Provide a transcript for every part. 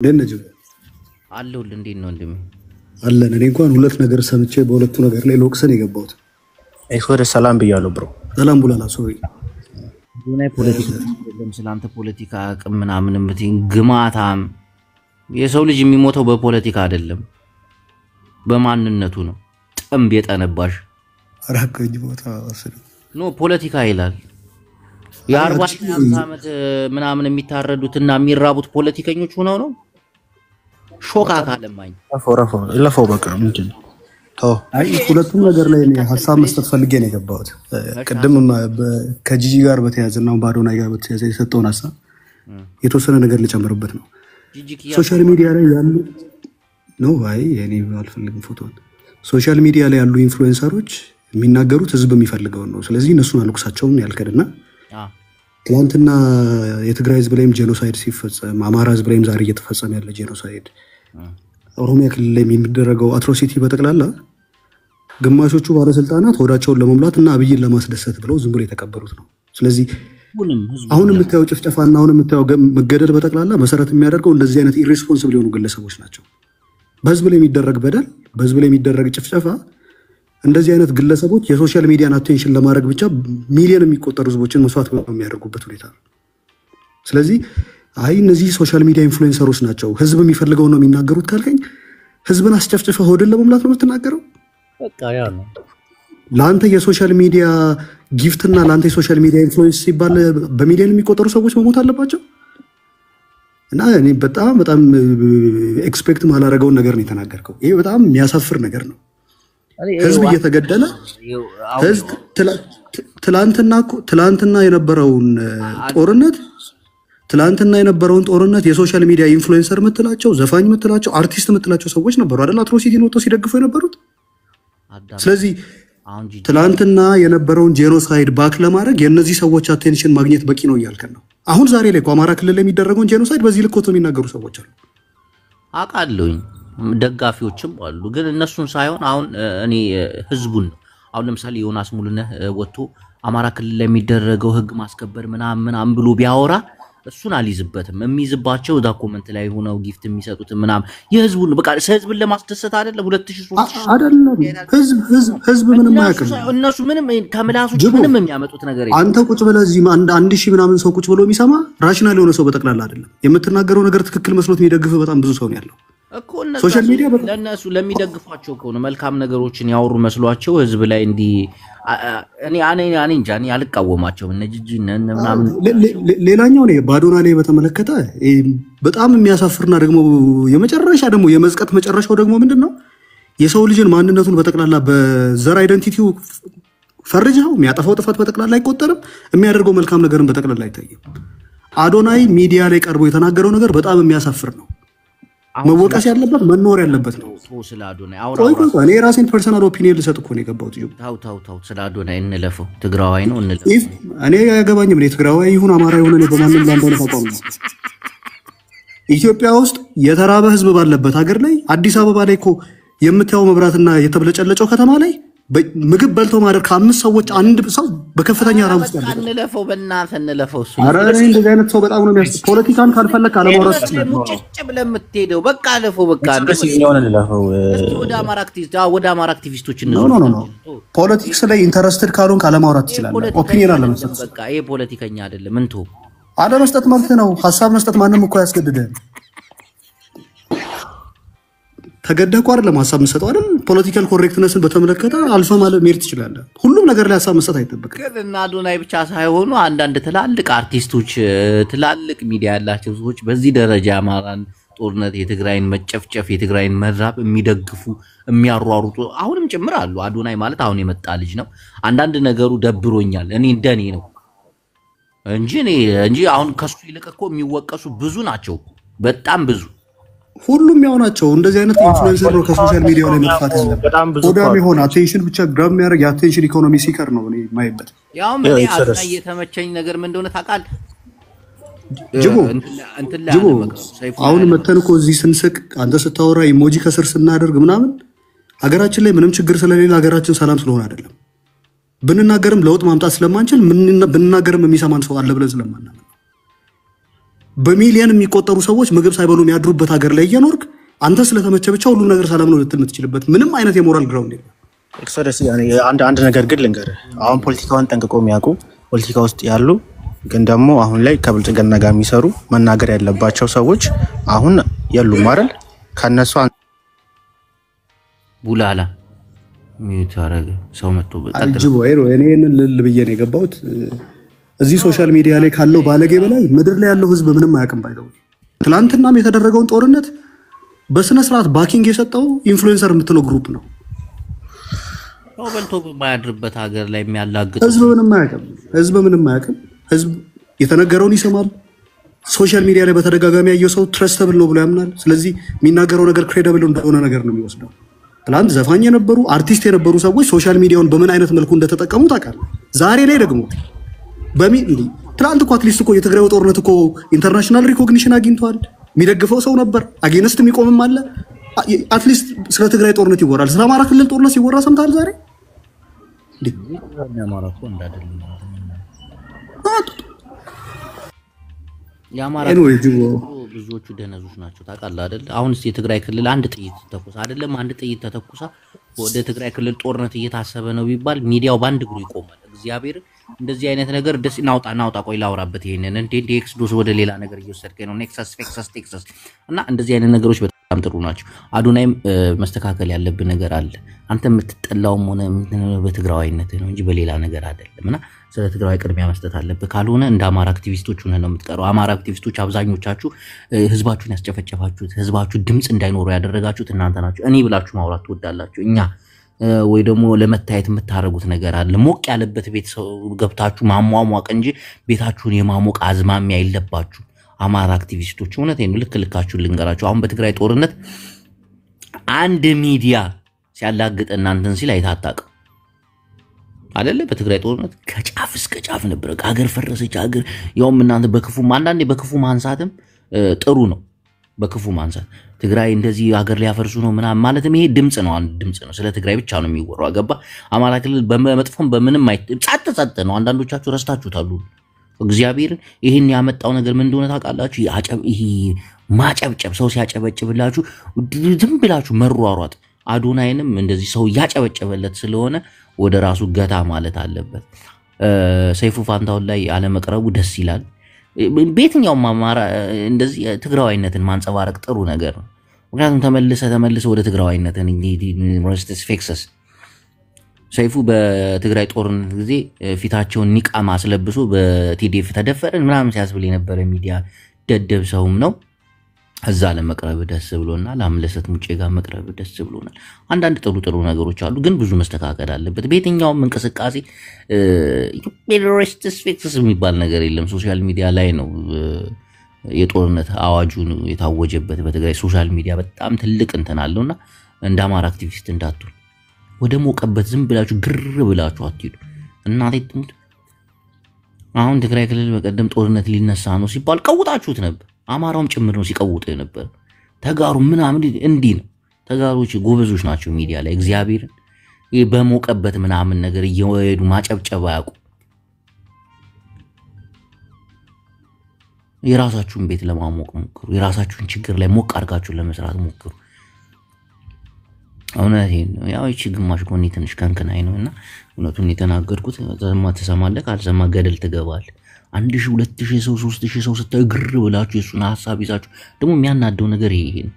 ደነጀ አለውል እንዴት ነው እንደም አለን እኔ እንኳን ሁለት ነገር ሰምቼ በሁለቱ ነገር ላይ ሎክሰን የገባሁት ወደ ሰላም ብያለሁ ብሮ ሰላም ቡላላ ሶሪ ዱናይ ፖለቲካ አይደለም ስላንተ ፖለቲካ አቅም ምናምን ምትኝ ግማታም የሰው ልጅ የሚሞተው በፖለቲካ አይደለም በማንነቱ ነው ጥምብ የጠነባሽ አራከኝ ቦታ ወሰደ ኖ ፖለቲካ ይላል የ40 ዓመት ምናምን የሚታረዱትና የሚራቡት ፖለቲከኞች ሆነው ነው ሾካ ካለማኝ አፎራፎ ለፈው በቃ ምንድን ተው አይ ሁለቱም ነገር ላይ ነው ሐሳብ መስጠት ፈልጌ ነው የገባሁት ቀደም ከጂጂ ጋር በተያዘና ባዶና ጋር በተያዘ የሰጠውን ሐሳብ የተወሰነ ነገር ልጨምርበት ነው ሶሻል ሚዲያ ላይ ያሉ ነው አይ እኔ አልፈልግም ፎቶን ሶሻል ሚዲያ ላይ ያሉ ኢንፍሉዌንሰሮች የሚናገሩት ህዝብ የሚፈልገው ነው ስለዚህ እነሱን አልኩሳቸውም ያልከደና ትላንትና የትግራይ ህዝብ ላይም ጄኖሳይድ ሲፈጸም አማራ ህዝብ ላይም ዛሬ እየተፈጸመ ያለ ጄኖሳይድ ኦሮሚያ ክልል ላይ የሚደረገው አትሮሲቲ በተቀላላ ግማሾቹ ባለስልጣናት ሆዳቸውን ለመሙላትና አብይን ለማስደሰት ብለው ዝም ብሎ የተቀበሉት ነው ስለዚህ አሁን የምታየው ጭፍጨፋና አሁን የምታየው መገደል በተቀላላ መሰረት የሚያደርገው እንደዚህ አይነት ኢሬስፖንሲብል የሆኑ ግለሰቦች ናቸው በህዝብ ላይ የሚደረግ በደል በህዝብ ላይ የሚደረግ ጭፍጨፋ እንደዚህ አይነት ግለሰቦች የሶሻል ሚዲያን አቴንሽን ለማድረግ ብቻ ሚሊዮን የሚቆጠሩ ህዝቦችን መስዋዕት በሚያደርጉበት ሁኔታ ነው ስለዚህ አይ እነዚህ ሶሻል ሚዲያ ኢንፍሉዌንሰሮች ናቸው ህዝብ የሚፈልገው ነው የሚናገሩት ካልከኝ ህዝብን አስጨፍጭፈ ሆደን ለመምላት ነው የምትናገረው በቃ ያ ነው ላንተ የሶሻል ሚዲያ ጊፍትና ላንተ የሶሻል ሚዲያ ኢንፍሉዌንስ ሲባል በሚሊዮን የሚቆጠሩ ሰዎች መሞት አለባቸው እና እኔ በጣም ኤክስፔክት ማላረገው ነገር ነው የተናገርከው ይሄ በጣም የሚያሳፍር ነገር ነው ህዝብ እየተገደለ ህዝብ ትላንትና የነበረውን ጦርነት የሶሻል ሚዲያ ኢንፍሉዌንሰር ምትላቸው ዘፋኝ ምትላቸው አርቲስት ምትላቸው ሰዎች ነበሩ አይደል አትሮሲቲ ነው ሲደግፉ የነበሩት ስለዚህ ትላንትና የነበረውን ጄኖሳይድ ባክ ለማድረግ የነዚህ ሰዎች አቴንሽን ማግኘት በቂ ነው እያልከን ነው አሁን ዛሬ ላይ አማራ ክልል ላይ የሚደረገውን ጄኖሳይድ በዚህ ልክ ወጥተው የሚናገሩ ሰዎች አሉ አቃለሁኝ ደጋፊዎችም አሉ ግን እነሱን ሳይሆን አሁን እኔ ህዝቡን አሁን ለምሳሌ ዮናስ ሙሉነህ ወጥቶ አማራ ክልል ላይ የሚደረገው ህግ ማስከበር ምናምን ብሎ ቢያወራ እሱን አልይዝበትም የሚይዝባቸው ዳኩመንት ላይ ሆነው ጊፍት የሚሰጡት ምናምን የህዝቡን በቃ ህዝብን ለማስደሰት አይደለም 2003 አይደለም ህዝብ ምንም አያውቅም እነሱ ምንም ከምላሶች ምንም የሚያመጡት ነገር የለም አንተ ቁጭ ብለህ እዚህ አንድ ሺህ ምናምን ሰው ቁጭ ብሎ የሚሰማ ራሽናል የሆነ ሰው በጠቅላላ አይደለም የምትናገረው ነገር ትክክል መስሎት የሚደግፍ በጣም ብዙ ሰው ነው ያለው እኮ ሶሻል ሚዲያ ለነሱ ለሚደግፏቸው እኮ ነው መልካም ነገሮችን ያወሩ መስሏቸው ህዝብ ላይ እንዲ እኔ እንጃ እኔ አልቃወማቸውም እነጂጂ ምናምን ሌላኛው ነው ባዶና ላይ በተመለከተ በጣም የሚያሳፍርና ደግሞ የመጨረሻ ደግሞ የመዝቀት መጨረሻው ደግሞ ምንድነው የሰው ልጅን ማንነቱን በተቀላላ በዘር አይደንቲቲው ፈርጃው የሚያጠፋው ጥፋት በተቀላላ አይቆጠርም የሚያደርገው መልካም ነገርን በተቀላላ አይታየም አዶናይ ሚዲያ ላይ ቀርቦ የተናገረው ነገር በጣም የሚያሳፍር ነው መወቀስ ያለበት መኖር ያለበት ነው ስለ አዶናይ አውራው እኔ ራሴን ፐርሰናል ኦፒኒየን ልሰጥ እኮ ነው የገባሁት ታው ስለ አዶናይ እንለፈው ትግራዋይ ነው እንለፈው እኔ ያገባኝም እኔ ትግራዋይ ይሁን አማራ ይሁን እኔ በማንም ላይ እንደሆነ ታውቃው ነው ኢትዮጵያ ውስጥ የተራበ ህዝብ ባለበት ሀገር ላይ አዲስ አበባ ላይ እኮ የምታየው መብራትና የተብለጨለጨው ከተማ ላይ ምግብ በልተው ማደር ከአምስት ሰዎች አንድ ሰው በከፍተኛ ራብ ውስጥ ያለው እንለፈው በእናትህ እንለፈው እሱ አረ እንደዚህ አይነት ሰው በጣም ነው የሚያስፈልግ ፖለቲካን ካልፈለክ አለማውራት ይችላል ሙጭጭ ብለህ የምትሄደው በቃ አለፈው በቃ ወደ አማራ አክቲቪስቶች ነው ፖለቲክስ ላይ ኢንተረስትድ ካልሆንክ አለማውራት ይችላል ኦፒኒየን አለ መስጠት በቃ ይሄ ፖለቲከኛ አይደለም እንቶ አለ መስጠት ማለት ነው ሐሳብ መስጠት ማንንም እኮ ያስገድደን ተገደህ እኮ አይደለም ሐሳብ መስጠት አይደል ፖለቲካል ኮሬክትነስን በተመለከተ አልፈ ማለት ሜሪት ይችላል ሁሉም ነገር ላይ ሐሳብ መስጠት አይተበከም ግን አዶናይ ብቻ ሳይሆኑ አንዳንድ ትላልቅ አርቲስቶች ትላልቅ ሚዲያ ያላቸው ሰዎች በዚህ ደረጃ አማራን ጦርነት የትግራይን መጨፍጨፍ የትግራይን መራብ የሚደግፉ የሚያሯሩጡ አሁንም ጭምር አሉ አዶናይ ማለት አሁን የመጣ ልጅ ነው አንዳንድ ነገሩ ደብሮኛል እኔ እንደኔ ነው እንጂ አሁን ከሱ ይልቅ እኮ የሚወቀሱ ብዙ ናቸው በጣም ብዙ ሁሉም ያው ናቸው እንደዚህ አይነት ኢንፍሉዌንሰር ነው ከሶሻል ሚዲያው ላይ መጥፋት ይችላል በጣም ብዙ ወዳም ይሆን አቴንሽን ብቻ ግራም የሚያደርግ የአቴንሽን ኢኮኖሚ ሲከር ነው እኔ ማይበት ያው ምን አዶናይ የተመቸኝ ነገር ምን እንደሆነ ታውቃል ጅቦ አሁን መተን እኮ እዚህ ስንስቅ አንተ ስታወራ ኢሞጂ ከስር ስናደርግ ምናምን ሀገራችን ላይ ምንም ችግር ስለሌለ ሀገራችን ሰላም ስለሆነ አይደለም ብንናገርም ለውጥ ማምጣት ስለማንችል ብንናገርም የሚሰማን ሰው አለ ብለን ስለማናምን በሚሊዮን የሚቆጠሩ ሰዎች ምግብ ሳይበሉ የሚያድሩበት ሀገር ላይ እየኖርክ አንተ ስለተመቸ ብቻ ሁሉ ነገር ሰላም ነው ልትል የምትችልበት ምንም አይነት የሞራል ግራውንድ የለም። ኤክሶደስ ያኔ አንድ ነገር ግን ልንገርህ፣ አሁን ፖለቲካውን ጠንቅቆ የሚያውቁ ፖለቲካ ውስጥ ያሉ ግን ደግሞ አሁን ላይ ከብልጽግና ጋር የሚሰሩ መናገር ያለባቸው ሰዎች አሁን የሉም አይደል? ከነሱ ቡላላ ሚዩት አረገ ሰው መጥቶ አጅቦ አይሮ እኔን ልል ብዬ ነው የገባሁት። እዚህ ሶሻል ሚዲያ ላይ ካለው ባለጌ በላይ ምድር ላይ ያለው ህዝብ ምንም አያውቅም። ባይደው ትላንትናም የተደረገውን ጦርነት በስነ ስርዓት ባኪንግ የሰጠው ኢንፍሉዌንሰር የምትለው ግሩፕ ነው። ነው በልቶ በማያድርበት ሀገር ላይ የሚያላግጥ ህዝብ ምንም አያውቅም። ህዝብ የተነገረውን ይሰማል። ሶሻል ሚዲያ ላይ በተደጋጋሚ ያየው ሰው ትረስተብል ነው ብሎ ያምናል። ስለዚህ የሚናገረው ነገር ክሬዲብል እንደሆነ ነገር ነው የሚወስደው። ትላንት ዘፋኝ የነበሩ አርቲስት የነበሩ ሰዎች ሶሻል ሚዲያውን በምን አይነት መልኩ እንደተጠቀሙ ታውቃለህ። ዛሬ ላይ ደግሞ ትላንት እኮ አትሊስት እኮ የትግራይ ጦርነት እኮ ኢንተርናሽናል ሪኮግኒሽን አግኝቷል። የሚደግፈው ሰው ነበር፣ አጌንስት የሚቆምም አለ። አትሊስት ስለ ትግራይ ጦርነት ይወራል። ስለ አማራ ክልል ጦርነት ሲወራ ሰምታል ዛሬ ብዙዎቹ ደነዞች ናቸው ታውቃለህ አይደል? አሁንስ የትግራይ ክልል አንድ ጥይት ተተኩሳ አይደለም አንድ ጥይት ተተኩሳ ወደ ትግራይ ክልል ጦርነት እየታሰበ ነው ቢባል ሚዲያው ባንድ እግሩ ይቆማል። እግዚአብሔር እንደዚህ አይነት ነገር ደስ ናውጣ ቆይ ላውራበት ይሄንን እንዴ ኤክስዶስ ወደ ሌላ ነገር እየወሰድከኝ ነው። ኔክሰስ ቴክሳስ እና እንደዚህ አይነት ነገሮች በጣም ጥሩ ናቸው። አዶናይም መስተካከል ያለብን ነገር አለ። አንተ የምትጠላውም ሆነ በትግራዋይነት ነው እንጂ በሌላ ነገር አይደለም። እና ስለ ትግራዋይ ቅድሚያ መስጠት አለብህ። ካልሆነ እንደ አማራ አክቲቪስቶች ሆነ ነው የምትቀረው። አማራ አክቲቪስቶች አብዛኞቻችሁ ህዝባችሁን ያስጨፈጨፋችሁት፣ ህዝባችሁ ድምጽ እንዳይኖሩ ያደረጋችሁት እናንተ ናችሁ። እኔ ብላችሁ ማውራት ትወዳላችሁ። እኛ ወይ ደግሞ ለመታየት የምታረጉት ነገር አለ። ሞቅ ያለበት ቤት ገብታችሁ ማሟሟቅ እንጂ ቤታችሁን የማሞቅ አዝማሚያ የለባችሁ። አማራ አክቲቪስቶች እውነቴን ነው። ልካችሁን ልንገራችሁ። አሁን በትግራይ ጦርነት አንድ ሚዲያ ሲያላግጥ እናንተን ሲል አይታጣቅ አይደለ? በትግራይ ጦርነት ከጫፍ እስከ ጫፍ ነበር። ሀገር ፈረሰች ሀገር ያውም እናንተ በክፉ አንዳንዴ በክፉ ማንሳትም ጥሩ ነው። በክፉ ማንሳት ትግራይ እንደዚህ ሀገር ሊያፈርሱ ነው ምናምን ማለትም ይሄ ድምጽ ነው። አንድ ድምጽ ነው። ስለ ትግራይ ብቻ ነው የሚወራው። አገባ? አማራ ክልል በመጥፎም በምንም ጸጥ ነው። አንዳንዶቻችሁ ረስታችሁታል። እግዚአብሔር ይሄን ያመጣው ነገር ምን እንደሆነ ታውቃላችሁ? ይሄ ማጨብጨብ፣ ሰው ሲያጨበጭብላችሁ ዝም ብላችሁ መሯሯጥ። አዶናይንም እንደዚህ ሰው ያጨበጨበለት ስለሆነ ወደ ራሱ ገታ ማለት አለበት። ሰይፉ ፋንታውን ላይ አለመቅረቡ ደስ ይላል። በየትኛውም አማራ እንደዚህ ትግራዋይነትን ማንጸባረቅ ጥሩ ነገር ነው። ምክንያቱም ተመልሰ ወደ ትግራዋይነትን ዩኒቨርሲቲስ ፌክሰስ ሰይፉ በትግራይ ጦርነት ጊዜ ፊታቸውን ኒቃማ አስለብሶ በቲዲኤፍ ተደፈረን ምናምን ሲያስብል የነበረ ሚዲያ ደደብ ሰውም ነው። እዛ ለመቅረብ ደስ ብሎናል። አምለሰት ሙጬ ጋር መቅረብ ደስ ብሎናል። አንዳንድ ጥሩ ነገሮች አሉ፣ ግን ብዙ መስተካከል አለበት። በየትኛውም እንቅስቃሴ ዩኒቨርሲቲስ ፌክሰስ የሚባል ነገር የለም። ሶሻል ሚዲያ ላይ ነው የጦርነት አዋጁ የታወጀበት። በትግራይ ሶሻል ሚዲያ በጣም ትልቅ እንትን አለውና እንደ አማራ አክቲቪስት እንዳትሉ ወደ ሞቀበት ዝም ብላችሁ ግር ብላችሁ አትሄዱ። እናቴ ትሙት። አሁን ትግራይ ክልል በቀደም ጦርነት ሊነሳ ነው ሲባል ቀውጣችሁት ነበር። አማራውም ጭምር ነው ሲቀውጥ ነበር። ተጋሩ ምናምን እንዲህ ነው። ተጋሮች ጎበዞች ናቸው ሚዲያ ላይ እግዚአብሔር በሞቀበት ምናምን ነገር እየወዱ ማጨብጨባ ያውቁ። የራሳችሁን ቤት ለማሞቅ ሞክሩ። የራሳችሁን ችግር ላይ ሞቅ አድርጋችሁ ለመስራት ሞክሩ። እውነቴን ነው። ያው እቺ ግማሽ ጎኔ ትንሽ ከንከናይ ነውና እውነቱን የተናገርኩት ተሰማለህ። ካልሰማ ገደል ትገባለህ። 1000 2000 ሰው 3000 ሰው ስታዩ ግር ብላችሁ የሱን ሐሳብ ይዛችሁ ደግሞ የሚያናደው ነገር ይሄ ነው።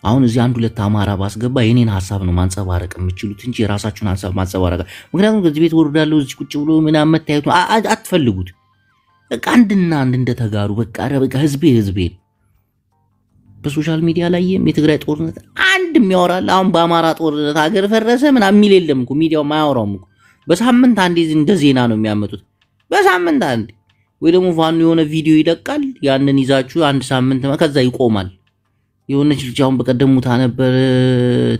አሁን እዚህ አንድ ሁለት አማራ ባስገባ የኔን ሐሳብ ነው ማንጸባረቅ የምትችሉት እንጂ የራሳችሁን ሐሳብ ማንጸባረቅ ምክንያቱም ከዚህ ቤት ወርዳለሁ እዚህ ቁጭ ብሎ ምናምን መታየቱ አትፈልጉት። በቃ አንድና አንድ እንደተጋሩ በቃ ህዝቤ በሶሻል ሚዲያ ላይ የትግራይ ጦርነት አንድ የሚያወራል። አሁን በአማራ ጦርነት ሀገር ፈረሰ ምናምን የሚል የለም እኮ ሚዲያው ማያወራውም እኮ። በሳምንት አንዴ እንደ ዜና ነው የሚያመጡት። በሳምንት አንዴ ወይ ደግሞ ፋኑ የሆነ ቪዲዮ ይለቃል። ያንን ይዛችሁ አንድ ሳምንት ከዛ ይቆማል። የሆነች ልጅ አሁን በቀደም ሙታ ነበር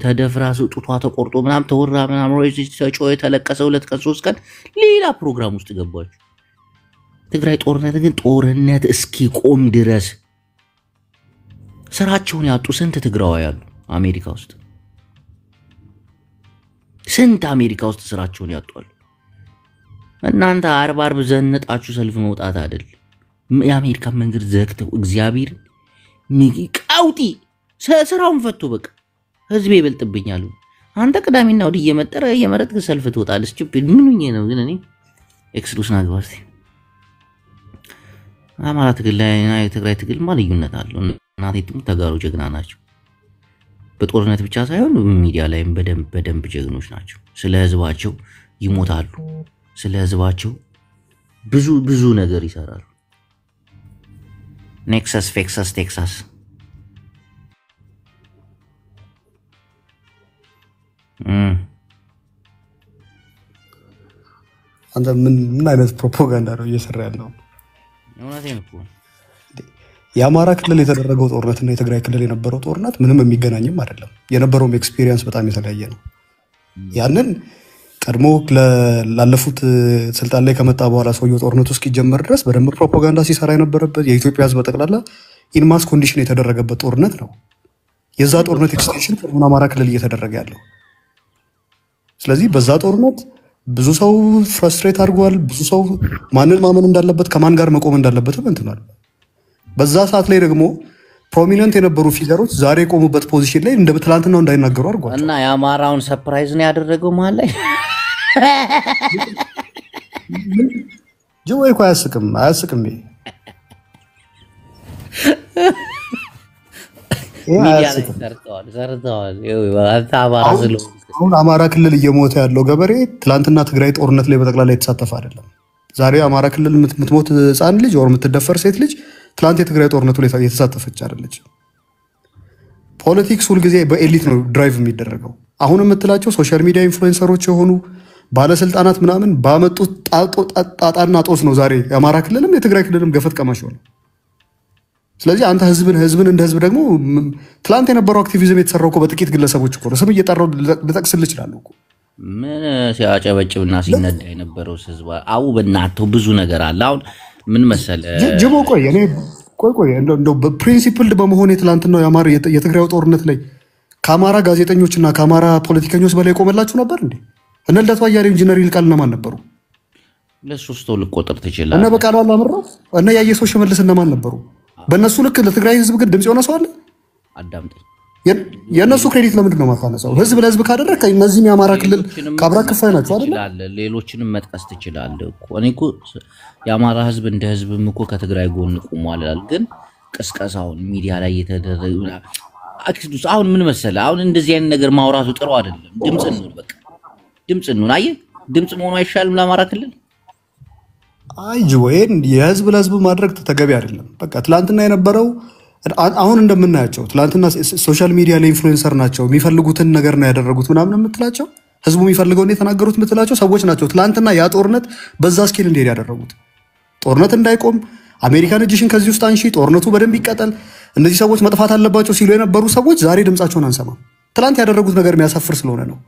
ተደፍራ ጡቷ ተቆርጦ ምናምን ተወራ ምናምን ሮይስ ተጮየ ተለቀሰ 2 ቀን 3 ቀን ሌላ ፕሮግራም ውስጥ ገባችሁ። ትግራይ ጦርነት ግን ጦርነት እስኪቆም ድረስ ስራቸውን ያጡ ስንት ትግራዋይ ያሉ አሜሪካ ውስጥ ስንት አሜሪካ ውስጥ ስራቸውን ያጧል። እናንተ አርብ ዘነጣችሁ ሰልፍ መውጣት አይደል? የአሜሪካ መንገድ ዘግተው እግዚአብሔር ቀውጢ ስራውን ፈቶ በቃ ህዝብ ይበልጥብኛል። አንተ ቅዳሜና እሑድ እየመረጥክ ሰልፍ ትወጣለህ። ስቱፒድ ምን ሆኜ ነው ግን እኔ ኤክስሉስ ናግባስ አማራ ትግል ላይና የትግራይ ትግል ልዩነት አለው። እናቴቱም ተጋሩ ጀግና ናቸው። በጦርነት ብቻ ሳይሆን ሚዲያ ላይም በደንብ ጀግኖች ናቸው። ስለ ህዝባቸው ይሞታሉ። ስለ ህዝባቸው ብዙ ነገር ይሰራሉ። ኔክሰስ ፌክሰስ ቴክሳስ አንተ ምን አይነት ፕሮፓጋንዳ ነው እየሰራ ያለው? እውነቴን እኮ የአማራ ክልል የተደረገው ጦርነትና የትግራይ ክልል የነበረው ጦርነት ምንም የሚገናኝም አይደለም። የነበረውም ኤክስፒሪየንስ በጣም የተለያየ ነው። ያንን ቀድሞ ላለፉት ስልጣን ላይ ከመጣ በኋላ ሰውየው ጦርነቱ እስኪጀመር ድረስ በደንብ ፕሮፓጋንዳ ሲሰራ የነበረበት የኢትዮጵያ ህዝብ በጠቅላላ ኢንማስ ኮንዲሽን የተደረገበት ጦርነት ነው። የዛ ጦርነት ኤክስቴንሽን ከሆነ አማራ ክልል እየተደረገ ያለው። ስለዚህ በዛ ጦርነት ብዙ ሰው ፍረስትሬት አድርጓል። ብዙ ሰው ማንን ማመን እንዳለበት ከማን ጋር መቆም እንዳለበትም እንትናል። በዛ ሰዓት ላይ ደግሞ ፕሮሚነንት የነበሩ ፊገሮች ዛሬ የቆሙበት ፖዚሽን ላይ እንደ ትላንትናው እንዳይናገሩ አድርጓል። እና የአማራውን ሰርፕራይዝ ነው ያደረገው ማለት ላይ ጅቦ እኮ አያስቅም። አሁን አማራ ክልል እየሞተ ያለው ገበሬ ትላንትና ትግራይ ጦርነት ላይ በጠቅላላ የተሳተፈ አይደለም። ዛሬ አማራ ክልል የምትሞት ህፃን ልጅ ወር የምትደፈር ሴት ልጅ ትላንት የትግራይ ጦርነቱ ላይ የተሳተፈች አይደለች። ፖለቲክስ ሁልጊዜ በኤሊት ነው ድራይቭ የሚደረገው። አሁን የምትላቸው ሶሻል ሚዲያ ኢንፍሉዌንሰሮች የሆኑ ባለስልጣናት ምናምን ባመጡት ጣጣና ጦስ ነው ዛሬ የአማራ ክልልም የትግራይ ክልልም ገፈት ቀማሽ ሆነ። ስለዚህ አንተ ህዝብን እንደ ህዝብ ደግሞ ትላንት የነበረው አክቲቪዝም የተሰራው እኮ በጥቂት ግለሰቦች እኮ ነው። ስም እየጠራው ልጠቅስልህ እችላለሁ እኮ ምን ሲያጨበጭብና ሲነዳ የነበረው ህዝብ አው በእናትህ ብዙ ነገር አለ። አሁን ምን መሰለህ ጅቦ ቆይ እንደው በፕሪንሲፕልድ በመሆን የትላንትናው የአማራ የትግራይ ጦርነት ላይ ከአማራ ጋዜጠኞችና ከአማራ ፖለቲከኞች በላይ ቆመላችሁ ነበር እንዴ? እነ ልደቱ አያሌው ኢንጂነር ይልቃል እነማን ነበሩ? ለሶስት ልቆጥር ትችላለህ። እነ በቃሉ አላምረው እነ ያየሰው ሽመልስ እነማን ነበሩ? በእነሱ ልክ ለትግራይ ህዝብ ግን ድምጽ የሆነ ሰው አለ? አዳምጠኝ። የእነሱ ክሬዲት ለምንድን ነው ማፋነሳው? ህዝብ ለህዝብ ካደረክ እነዚህም የአማራ ክልል ካብራ ክፋይ ናቸው አይደል? ሌሎችንም መጥቀስ ትችላለህ እኮ። እኔ እኮ የአማራ ህዝብ እንደ ህዝብም እኮ ከትግራይ ጎን ቆሟል ይላል። ግን ቅስቀሳውን ሚዲያ ላይ የተደረገ አክሲዱስ አሁን ምን መሰለህ፣ አሁን እንደዚህ አይነት ነገር ማውራቱ ጥሩ አይደለም። ድምጽ ነው በቃ ድምጽ ነው። አየህ ድምጽ መሆኑ አይሻልም ለአማራ ክልል? ወይን የህዝብ ለህዝብ ማድረግ ተገቢ አይደለም። በቃ ትላንትና የነበረው አሁን እንደምናያቸው ትላንትና ሶሻል ሚዲያ ላይ ኢንፍሉዌንሰር ናቸው የሚፈልጉትን ነገር ነው ያደረጉት ምናምን የምትላቸው ህዝቡ የሚፈልገውን የተናገሩት የምትላቸው ሰዎች ናቸው። ትላንትና ያ ጦርነት በዛ ስኬል እንዲሄድ ያደረጉት ጦርነት እንዳይቆም አሜሪካን እጅሽን ከዚህ ውስጥ አንሺ፣ ጦርነቱ በደንብ ይቀጠል፣ እነዚህ ሰዎች መጥፋት አለባቸው ሲሉ የነበሩ ሰዎች ዛሬ ድምጻቸውን አንሰማም። ትላንት ያደረጉት ነገር የሚያሳፍር ስለሆነ ነው።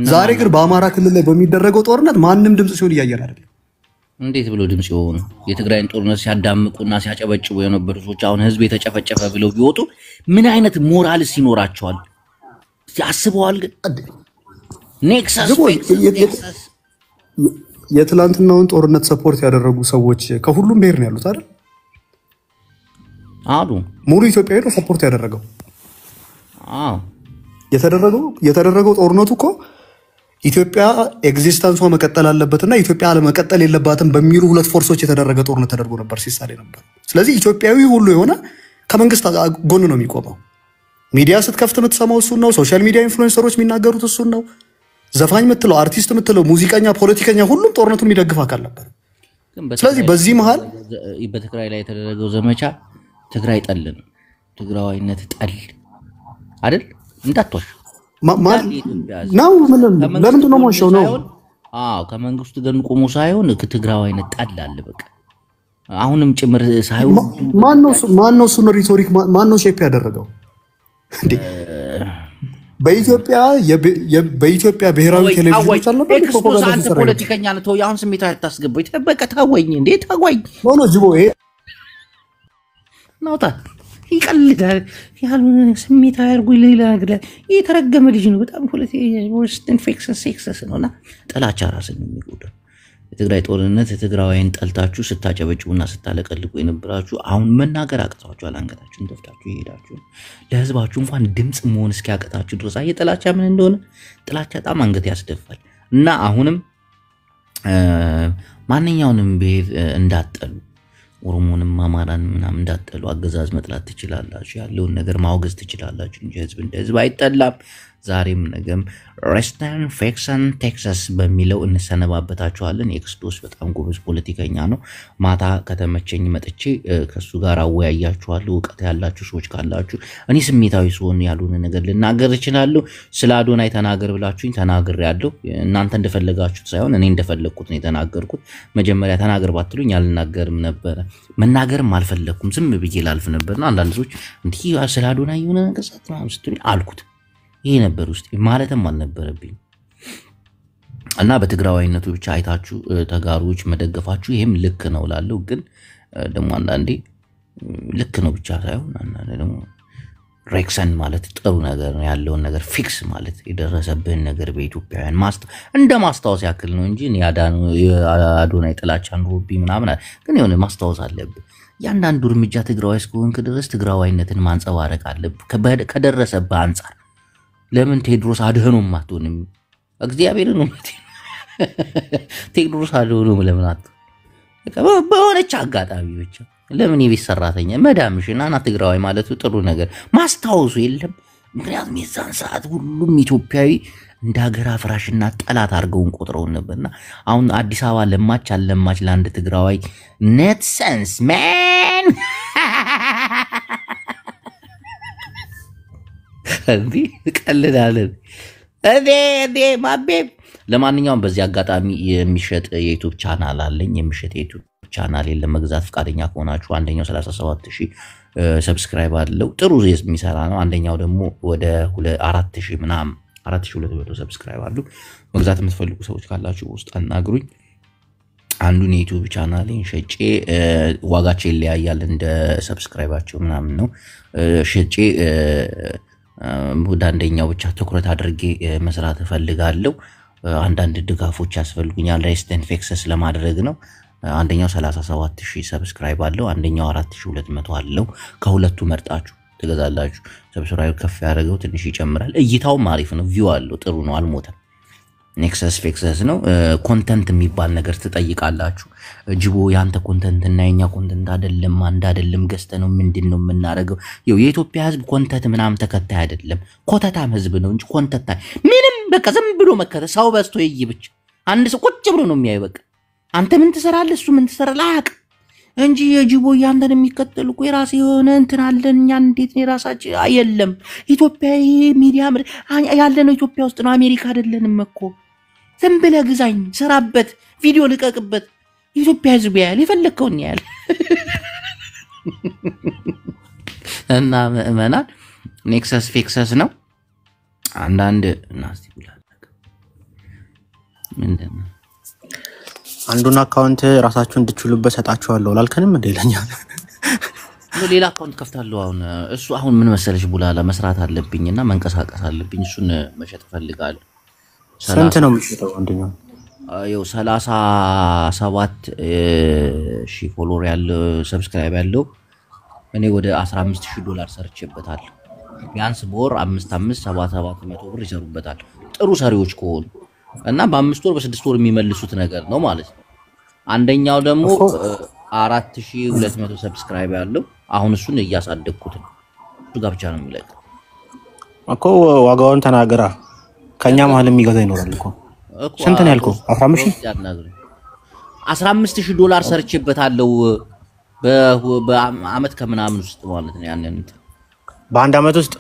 ዛሬ ግን በአማራ ክልል ላይ በሚደረገው ጦርነት ማንም ድምጽ ሲሆን እያየን አይደለም። እንዴት ብሎ ድምጽ ይሆኑ? የትግራይን ጦርነት ሲያዳምቁና ሲያጨበጭቡ የነበሩ ሰዎች አሁን ህዝብ የተጨፈጨፈ ብለው ቢወጡ ምን አይነት ሞራልስ ይኖራቸዋል? ያስበዋል? ግን ኔክሰስ የትላንትናውን ጦርነት ሰፖርት ያደረጉ ሰዎች ከሁሉም ብሔር ነው ያሉት አይደል? አሉ ሙሉ ኢትዮጵያዊ ነው ሰፖርት ያደረገው። አዎ የተደረገው ጦርነቱ እኮ ኢትዮጵያ ኤግዚስተንሷ መቀጠል አለበትና ኢትዮጵያ አለመቀጠል የለባትም በሚሉ ሁለት ፎርሶች የተደረገ ጦርነት ተደርጎ ነበር ሲሳሌ ነበር። ስለዚህ ኢትዮጵያዊ ሁሉ የሆነ ከመንግስት ጎን ነው የሚቆመው። ሚዲያ ስትከፍት የምትሰማው እሱን ነው። ሶሻል ሚዲያ ኢንፍሉዌንሰሮች የሚናገሩት እሱን ነው። ዘፋኝ የምትለው አርቲስት የምትለው ሙዚቀኛ፣ ፖለቲከኛ ሁሉም ጦርነቱን የሚደግፍ አካል ነበር። ስለዚህ በዚህ መሃል በትግራይ ላይ የተደረገው ዘመቻ ትግራይ ጠል ነው። ትግራዋይነት ጠል አይደል? እንዳትዋሽ ነው። ለምንድን ነው ሞሽው ነው? አዎ ከመንግስቱ ጋር ቆሞ ሳይሆን ከትግራዋይነት ጠል አለ በቃ። አሁንም ጭምር ሳይሆን ማን ነው እሱን ሪቶሪክ ማን ነው ሼፕ ያደረገው እንዴ? በኢትዮጵያ ብሔራዊ ቴሌቪዥን አለበት ፕሮፓጋንዳ ፖለቲከኛ ነው። ተው አሁን ስሜት አታስገባኝ። በቃ ታወኝ እንዴ ታወኝ ነው ጅቦ ይሄ ናውታ ይቀልዳል ያሉን ስሜት አያርጉ ሌላ ነገር የተረገመ ልጅ ነው። በጣም ፖለቲካ ወርስት ኢንፌክሽን ሴክሰስ ነውና ጥላቻ ራስን የሚጎዳ የትግራይ ጦርነት የትግራዋይን ጠልታችሁ ስታጨበጭቡና ስታለቀልቁ የነበራችሁ አሁን መናገር አቅቷችኋል። አንገታችሁን ደፍታችሁ ይሄዳችሁ ለህዝባችሁ እንኳን ድምጽ መሆን እስኪያቀታችሁ ድረስ ጥላቻ ምን እንደሆነ ጥላቻ በጣም አንገት ያስደፋል። እና አሁንም ማንኛውንም ብሔር እንዳጠሉ ኦሮሞንም አማራንም ምናምን እንዳጠሉ አገዛዝ መጥላት ትችላላችሁ ያለውን ነገር ማውገዝ ትችላላችሁ እንጂ ህዝብ እንደ ህዝብ አይጠላም። ዛሬም ነገም ሬስተርን ፌክሰን ቴክሳስ በሚለው እንሰነባበታችኋለን። ኤክስቶስ በጣም ጎበዝ ፖለቲከኛ ነው። ማታ ከተመቸኝ መጥቼ ከሱ ጋር አወያያችኋለሁ። ዕውቀት ያላችሁ ሰዎች ካላችሁ እኔ ስሜታዊ ስሆን ያሉን ነገር ልናገር እችላለሁ። ስለ አዶናይ ተናገር ብላችሁኝ ተናግሬያለሁ። እናንተ እንደፈለጋችሁት ሳይሆን እኔ እንደፈለኩት ነው የተናገርኩት። መጀመሪያ ተናገር ባትሉኝ አልናገርም ነበር። መናገርም አልፈለኩም ዝም ብዬ ላልፍ ነበርና አንዳንድ ሰዎች እንዴ ስለ አዶናይ የሆነ ነገር ስትሉኝ አልኩት። ይሄ ነበር ውስጥ ማለትም አልነበረብኝ እና በትግራዋይነቱ ብቻ አይታችሁ ተጋሩዎች መደገፋችሁ ይሄም ልክ ነው ላለው ግን ደግሞ አንዳንዴ ልክ ነው ብቻ ሳይሆን አንዳንዴ ደግሞ ሬክሰን ማለት ጥሩ ነገር ነው ያለውን ነገር ፊክስ ማለት የደረሰብን ነገር በኢትዮጵያውያን እንደ ማስታወስ ያክል ነው እንጂ አዶናይ ጥላቻ ኑሮቢ ምናምን ግን የሆነ ማስታወስ አለብን። ያንዳንዱ እርምጃ ትግራዋይ እስከሆንክ ድረስ ትግራዋይነትን ማንጸባረቅ አለብህ ከደረሰብህ አንፃር። ለምን ቴድሮስ አድህኖም አትሆንም? እግዚአብሔርን ነው ቴድሮስ አድህኖም ለምን በሆነች አጋጣሚ ብቻ ለምን የቤት ሰራተኛ መዳምሽና ና ትግራዋይ ማለቱ ጥሩ ነገር ማስታወሱ የለም። ምክንያቱም የዛን ሰዓት ሁሉም ኢትዮጵያዊ እንደ ሀገር አፍራሽና ጠላት አድርገውን ቆጥረውን ነበርና አሁን አዲስ አበባ ለማች አለማች ለአንድ ትግራዋይ ኔት ሰንስ ማን እንዴ ቀልዳለን እንዴ ማቤ። ለማንኛውም በዚህ አጋጣሚ የሚሸጥ የዩቲዩብ ቻናል አለኝ። የሚሸጥ የዩቲዩብ ቻናል ለመግዛት ፈቃደኛ ከሆናችሁ አንደኛው 37000 ሰብስክራይብ አለው ጥሩ የሚሰራ ነው። አንደኛው ደግሞ ወደ 4000 ምናምን 4200 ሰብስክራይብ አለው። መግዛት የምትፈልጉ ሰዎች ካላችሁ ውስጥ አናግሩኝ። አንዱን የዩቲዩብ ቻናሌን ሸጬ ዋጋቸው ይለያያል እንደ ሰብስክራይባቸው ምናምን ነው ሸጬ አንደኛው ብቻ ትኩረት አድርጌ መስራት እፈልጋለሁ። አንዳንድ ድጋፎች ያስፈልጉኛል ሬስተን ፌክሰስ ለማድረግ ነው። አንደኛው 37000 ሰብስክራይብ አለው አንደኛው 4200 አለው። ከሁለቱ መርጣችሁ ትገዛላችሁ። ሰብስክራይብ ከፍ ያደርገው ትንሽ ይጨምራል። እይታውም አሪፍ ነው። ቪው አለው ጥሩ ነው አልሞተም። ኔክሰስ ፌክሰስ ነው። ኮንተንት የሚባል ነገር ትጠይቃላችሁ። ጅቦ ያንተ ኮንተንት እና የኛ ኮንተንት አይደለም አንድ አይደለም ገስተ ነው ምንድነው የምናረገው? የኢትዮጵያ ህዝብ ኮንተንት ምናምን ተከታይ አይደለም ኮተታም ህዝብ ነው እንጂ ኮንተንት ምንም በቃ ዝም ብሎ መከተ ሰው በስቶ ይይብጭ አንድ ሰው ቁጭ ብሎ ነው የሚያይ። በቃ አንተ ምን ትሰራለህ እሱ ምን ትሰራለህ አቅ እንጂ የጅቦ ያንተን የሚከተል እኮ የራስ የሆነ እንትን አለን። እኛ እንዴት ነው ራሳችን አይደለም ኢትዮጵያዊ ሚዲያ ያለነው ኢትዮጵያ ውስጥ ነው አሜሪካ አይደለንም እኮ። ዝም ብለህ ግዛኝ ሰራበት ቪዲዮ ልቀቅበት ኢትዮጵያ ህዝብ ያያል የፈለከውን ያያል። እና ምዕመናን ኔክሰስ ፌክሰስ ነው። አንዳንድ ናስቲ ብላል ምንድነው አንዱን አካውንት ራሳችሁ እንድትችሉበት ሰጣችኋለሁ ላልከንም እንደለኛ ሌላ አካውንት ከፍታለሁ። አሁን ምን መሰለሽ ቡላላ መስራት አለብኝና መንቀሳቀስ አለብኝ። እሱን መሸጥ ፈልጋለሁ። ስንት ነው የሚሸጠው? አንደኛው ያው 37000 ፎሎወር ያለው ሰብስክራይብ ያለው እኔ ወደ $15000 ሰርቼበታለሁ። ቢያንስ በወር 5,577 ብር ይሰሩበታል ጥሩ ሰሪዎች ከሆኑ እና በ5 ወር በ6 ወር የሚመልሱት ነገር ነው ማለት ነው። አንደኛው ደግሞ 4200 ሰብስክራይብ ያለው አሁን እሱን እያሳደግኩት ነው። እሱ ጋር ብቻ ነው የሚለቀው እኮ ዋጋውን ተናገራ። ከኛ መሀል የሚገዛ ይኖራል እኮ ስንት ነው ያልከው? 15000 ሰርቼበታለሁ በአመት ከምናምን ውስጥ ማለት ነው። ያንን በአንድ አመት ውስጥ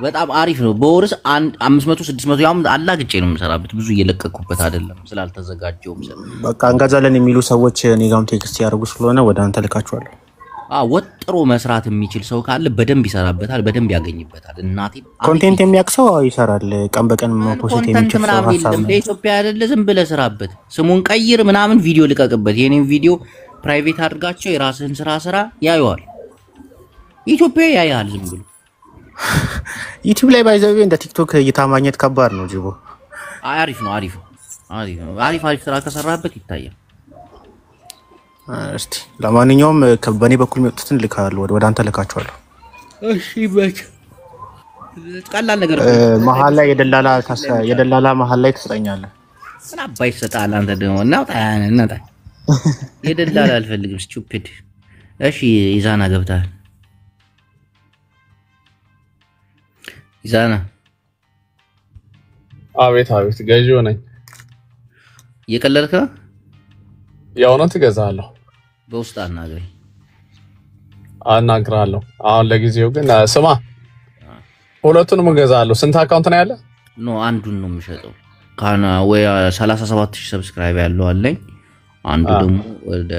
በጣም አሪፍ ነው። በወርስ 500 600 ያም አላግጬ ነው የምሰራበት ብዙ እየለቀቁበት አይደለም ስላልተዘጋጀውም። በቃ እንገዛለን የሚሉ ሰዎች እኔ ጋርም ቴክስት ያደርጉ ስለሆነ ወደ አንተ ልካቸዋለሁ። ወጥሮ መስራት የሚችል ሰው ካለ በደንብ ይሰራበታል በደንብ ያገኝበታል። እናቴ ኮንቴንት የሚያክሰው ይሰራል ቀን በቀን ፖስት የሚችል ሰው ሐሳብ ነው። ለኢትዮጵያ አይደለ ዝም ብለህ ስራበት ስሙን ቀይር ምናምን ቪዲዮ ልቀቅበት። የኔን ቪዲዮ ፕራይቬት አድርጋቸው የራስህን ስራ ያዩዋል። ኢትዮጵያ ያያል ዝም ብሎ ዩቲዩብ ላይ ባይዘው እንደ ቲክቶክ እይታ ማግኘት ከባድ ነው ጅቦ። አሪፍ ነው አሪፍ ስራ ከሰራበት ይታያል። እስቲ ለማንኛውም በኔ በኩል የሚወጡትን ልካለሁ ወደ አንተ ልካቸዋለሁ። እሺ በቃ ቀላል ነገር መሀል ላይ የደላላ መሀል ላይ ትሰጠኛለህ። ምን አባይ ይሰጣል አንተ ደግሞ እናውጣ የደላላ አልፈልግም ስቱፒድ። እሺ ኢዛና ገብታል። ኢዛና አቤት ገዢው ነኝ። እየቀለድክ ነው? የእውነት እገዛለሁ። በውስጥ አናግራለሁ። አሁን ለጊዜው ግን ስማ ሁለቱንም እገዛለሁ። ስንት አካውንት ነው ያለ? አንዱን ነው የምሸጠው። ካና ወይ 37000 ሰብስክራይብ ያለው አለኝ። አንዱ ደግሞ ወደ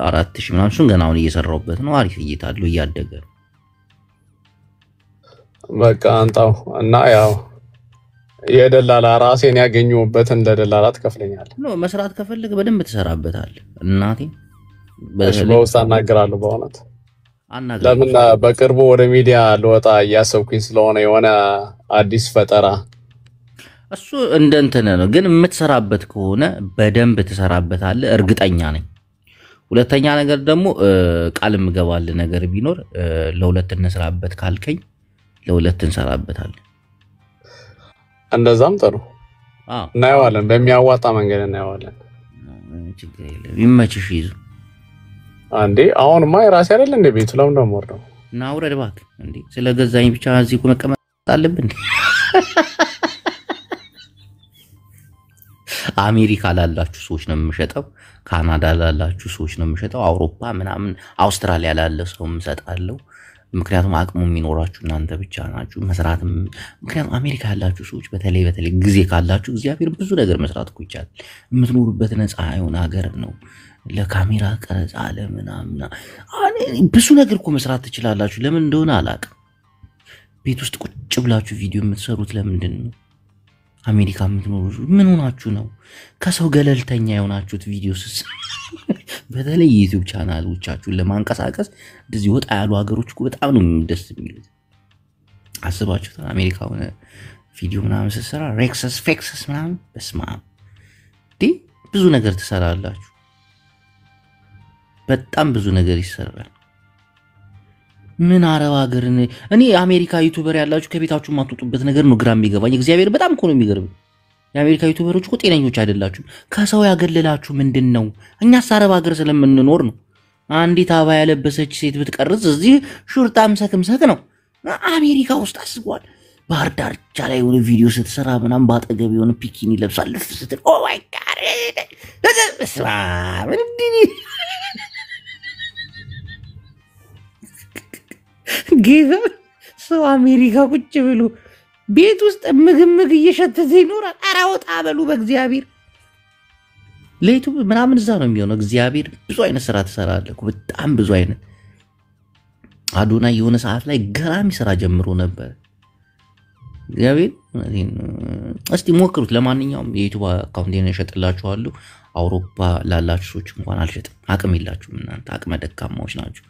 4000 ምናምን እሱን ገና አሁን እየሰራሁበት ነው። አሪፍ እይታ አለው እያደገ ነው። በቃ አንጣው እና ያው የደላላ ራሴን ያገኘሁበት እንደ ደላላ ትከፍለኛለህ። መስራት ከፈለግ በደንብ ትሰራበታለህ እናቴ። በውስጥ አናግራለሁ በእውነት ለምን በቅርቡ ወደ ሚዲያ ልወጣ እያሰብኩኝ ስለሆነ የሆነ አዲስ ፈጠራ እሱ እንደንተነ ነው። ግን የምትሰራበት ከሆነ በደንብ ትሰራበታለህ እርግጠኛ ነኝ። ሁለተኛ ነገር ደግሞ ቃል ምገባል ነገር ቢኖር ለሁለት እንሰራበት ካልከኝ ለሁለት እንሰራበታለን። እንደዛም ጥሩ እናየዋለን። በሚያዋጣ መንገድ እናየዋለን። ችግር የለም። ይመችሽ ይዙ አንዴ አሁንማ የራሴ አይደል እንደ ቤቱ ለምን ነው ወርደው እና አውረድ እባክህ እንዴ ስለገዛኝ ብቻ እዚህ እኮ መቀመጥ አለብን እንዴ? አሜሪካ ላላችሁ ሰዎች ነው የምሸጠው፣ ካናዳ ላላችሁ ሰዎች ነው የምሸጠው፣ አውሮፓ ምናምን አውስትራሊያ ላለ ሰው የምሰጣለው። ምክንያቱም አቅሙ የሚኖራችሁ እናንተ ብቻ ናችሁ መስራትም። ምክንያቱም አሜሪካ ያላችሁ ሰዎች በተለይ ጊዜ ካላችሁ እግዚአብሔር ብዙ ነገር መስራት እኮ ይቻላል። የምትኖሩበት ነፃ የሆነ ሀገር ነው። ለካሜራ ቀረጻ ለምናምን ብዙ ነገር እኮ መስራት ትችላላችሁ። ለምን እንደሆነ አላውቅም። ቤት ውስጥ ቁጭ ብላችሁ ቪዲዮ የምትሰሩት ለምንድን ነው? አሜሪካ የምትኖሩ ምን ሆናችሁ ነው ከሰው ገለልተኛ የሆናችሁት? ቪዲዮ በተለይ ዩቲዩብ ቻናሎቻችሁን ለማንቀሳቀስ እንደዚህ ወጣ ያሉ ሀገሮች እኮ በጣም ነው ደስ የሚሉት። አስባችሁት አሜሪካ ሆነ ቪዲዮ ምናምን ስትሰራ ሬክሰስ ፌክሰስ ምናምን በስማ ብዙ ነገር ትሰራላችሁ። በጣም ብዙ ነገር ይሰራል። ምን አረብ ሀገር እኔ አሜሪካ ዩቲዩበር ያላችሁ ከቤታችሁ ማትወጡበት ነገር ነው ግራ የሚገባኝ። እግዚአብሔር በጣም እኮ ነው የሚገርም። የአሜሪካ ዩቲዩበሮች እኮ ጤነኞች አይደላችሁም። ከሰው ያገለላችሁ ምንድነው? እኛስ አረብ ሀገር ስለምንኖር ነው። አንዲት አባ ያለበሰች ሴት ብትቀርጽ እዚህ ሹርጣም ሰክምሰክ ነው። አሜሪካ ውስጥ አስቧል። ባህር ዳርቻ ላይ የሆነ ቪዲዮ ስትሰራ ምናምን ባጠገብ የሆነ ፒኪኒ ለብሳል ልፍ ስትል ኦ ማይ ጋድ በስመ አብ ጌታ ሰው አሜሪካ ቁጭ ብሎ ቤት ውስጥ ምግብ እየሸተተ ይኖራል። ኧረ ወጣ በሉ በእግዚአብሔር። ለዩቲዩብ ምናምን እዛ ነው የሚሆነው። እግዚአብሔር ብዙ አይነት ስራ ትሰራለህ። በጣም ብዙ አይነት አዶናይ የሆነ ሰዓት ላይ ገራሚ ስራ ጀምሮ ነበር። እግዚአብሔር እስቲ ሞክሩት። ለማንኛውም የዩቲዩብ አካውንቴን እሸጥላችኋለሁ። አውሮፓ ላላችሁ ሰዎች እንኳን አልሸጥም። አቅም የላችሁም እናንተ አቅመ ደካማዎች ናችሁ።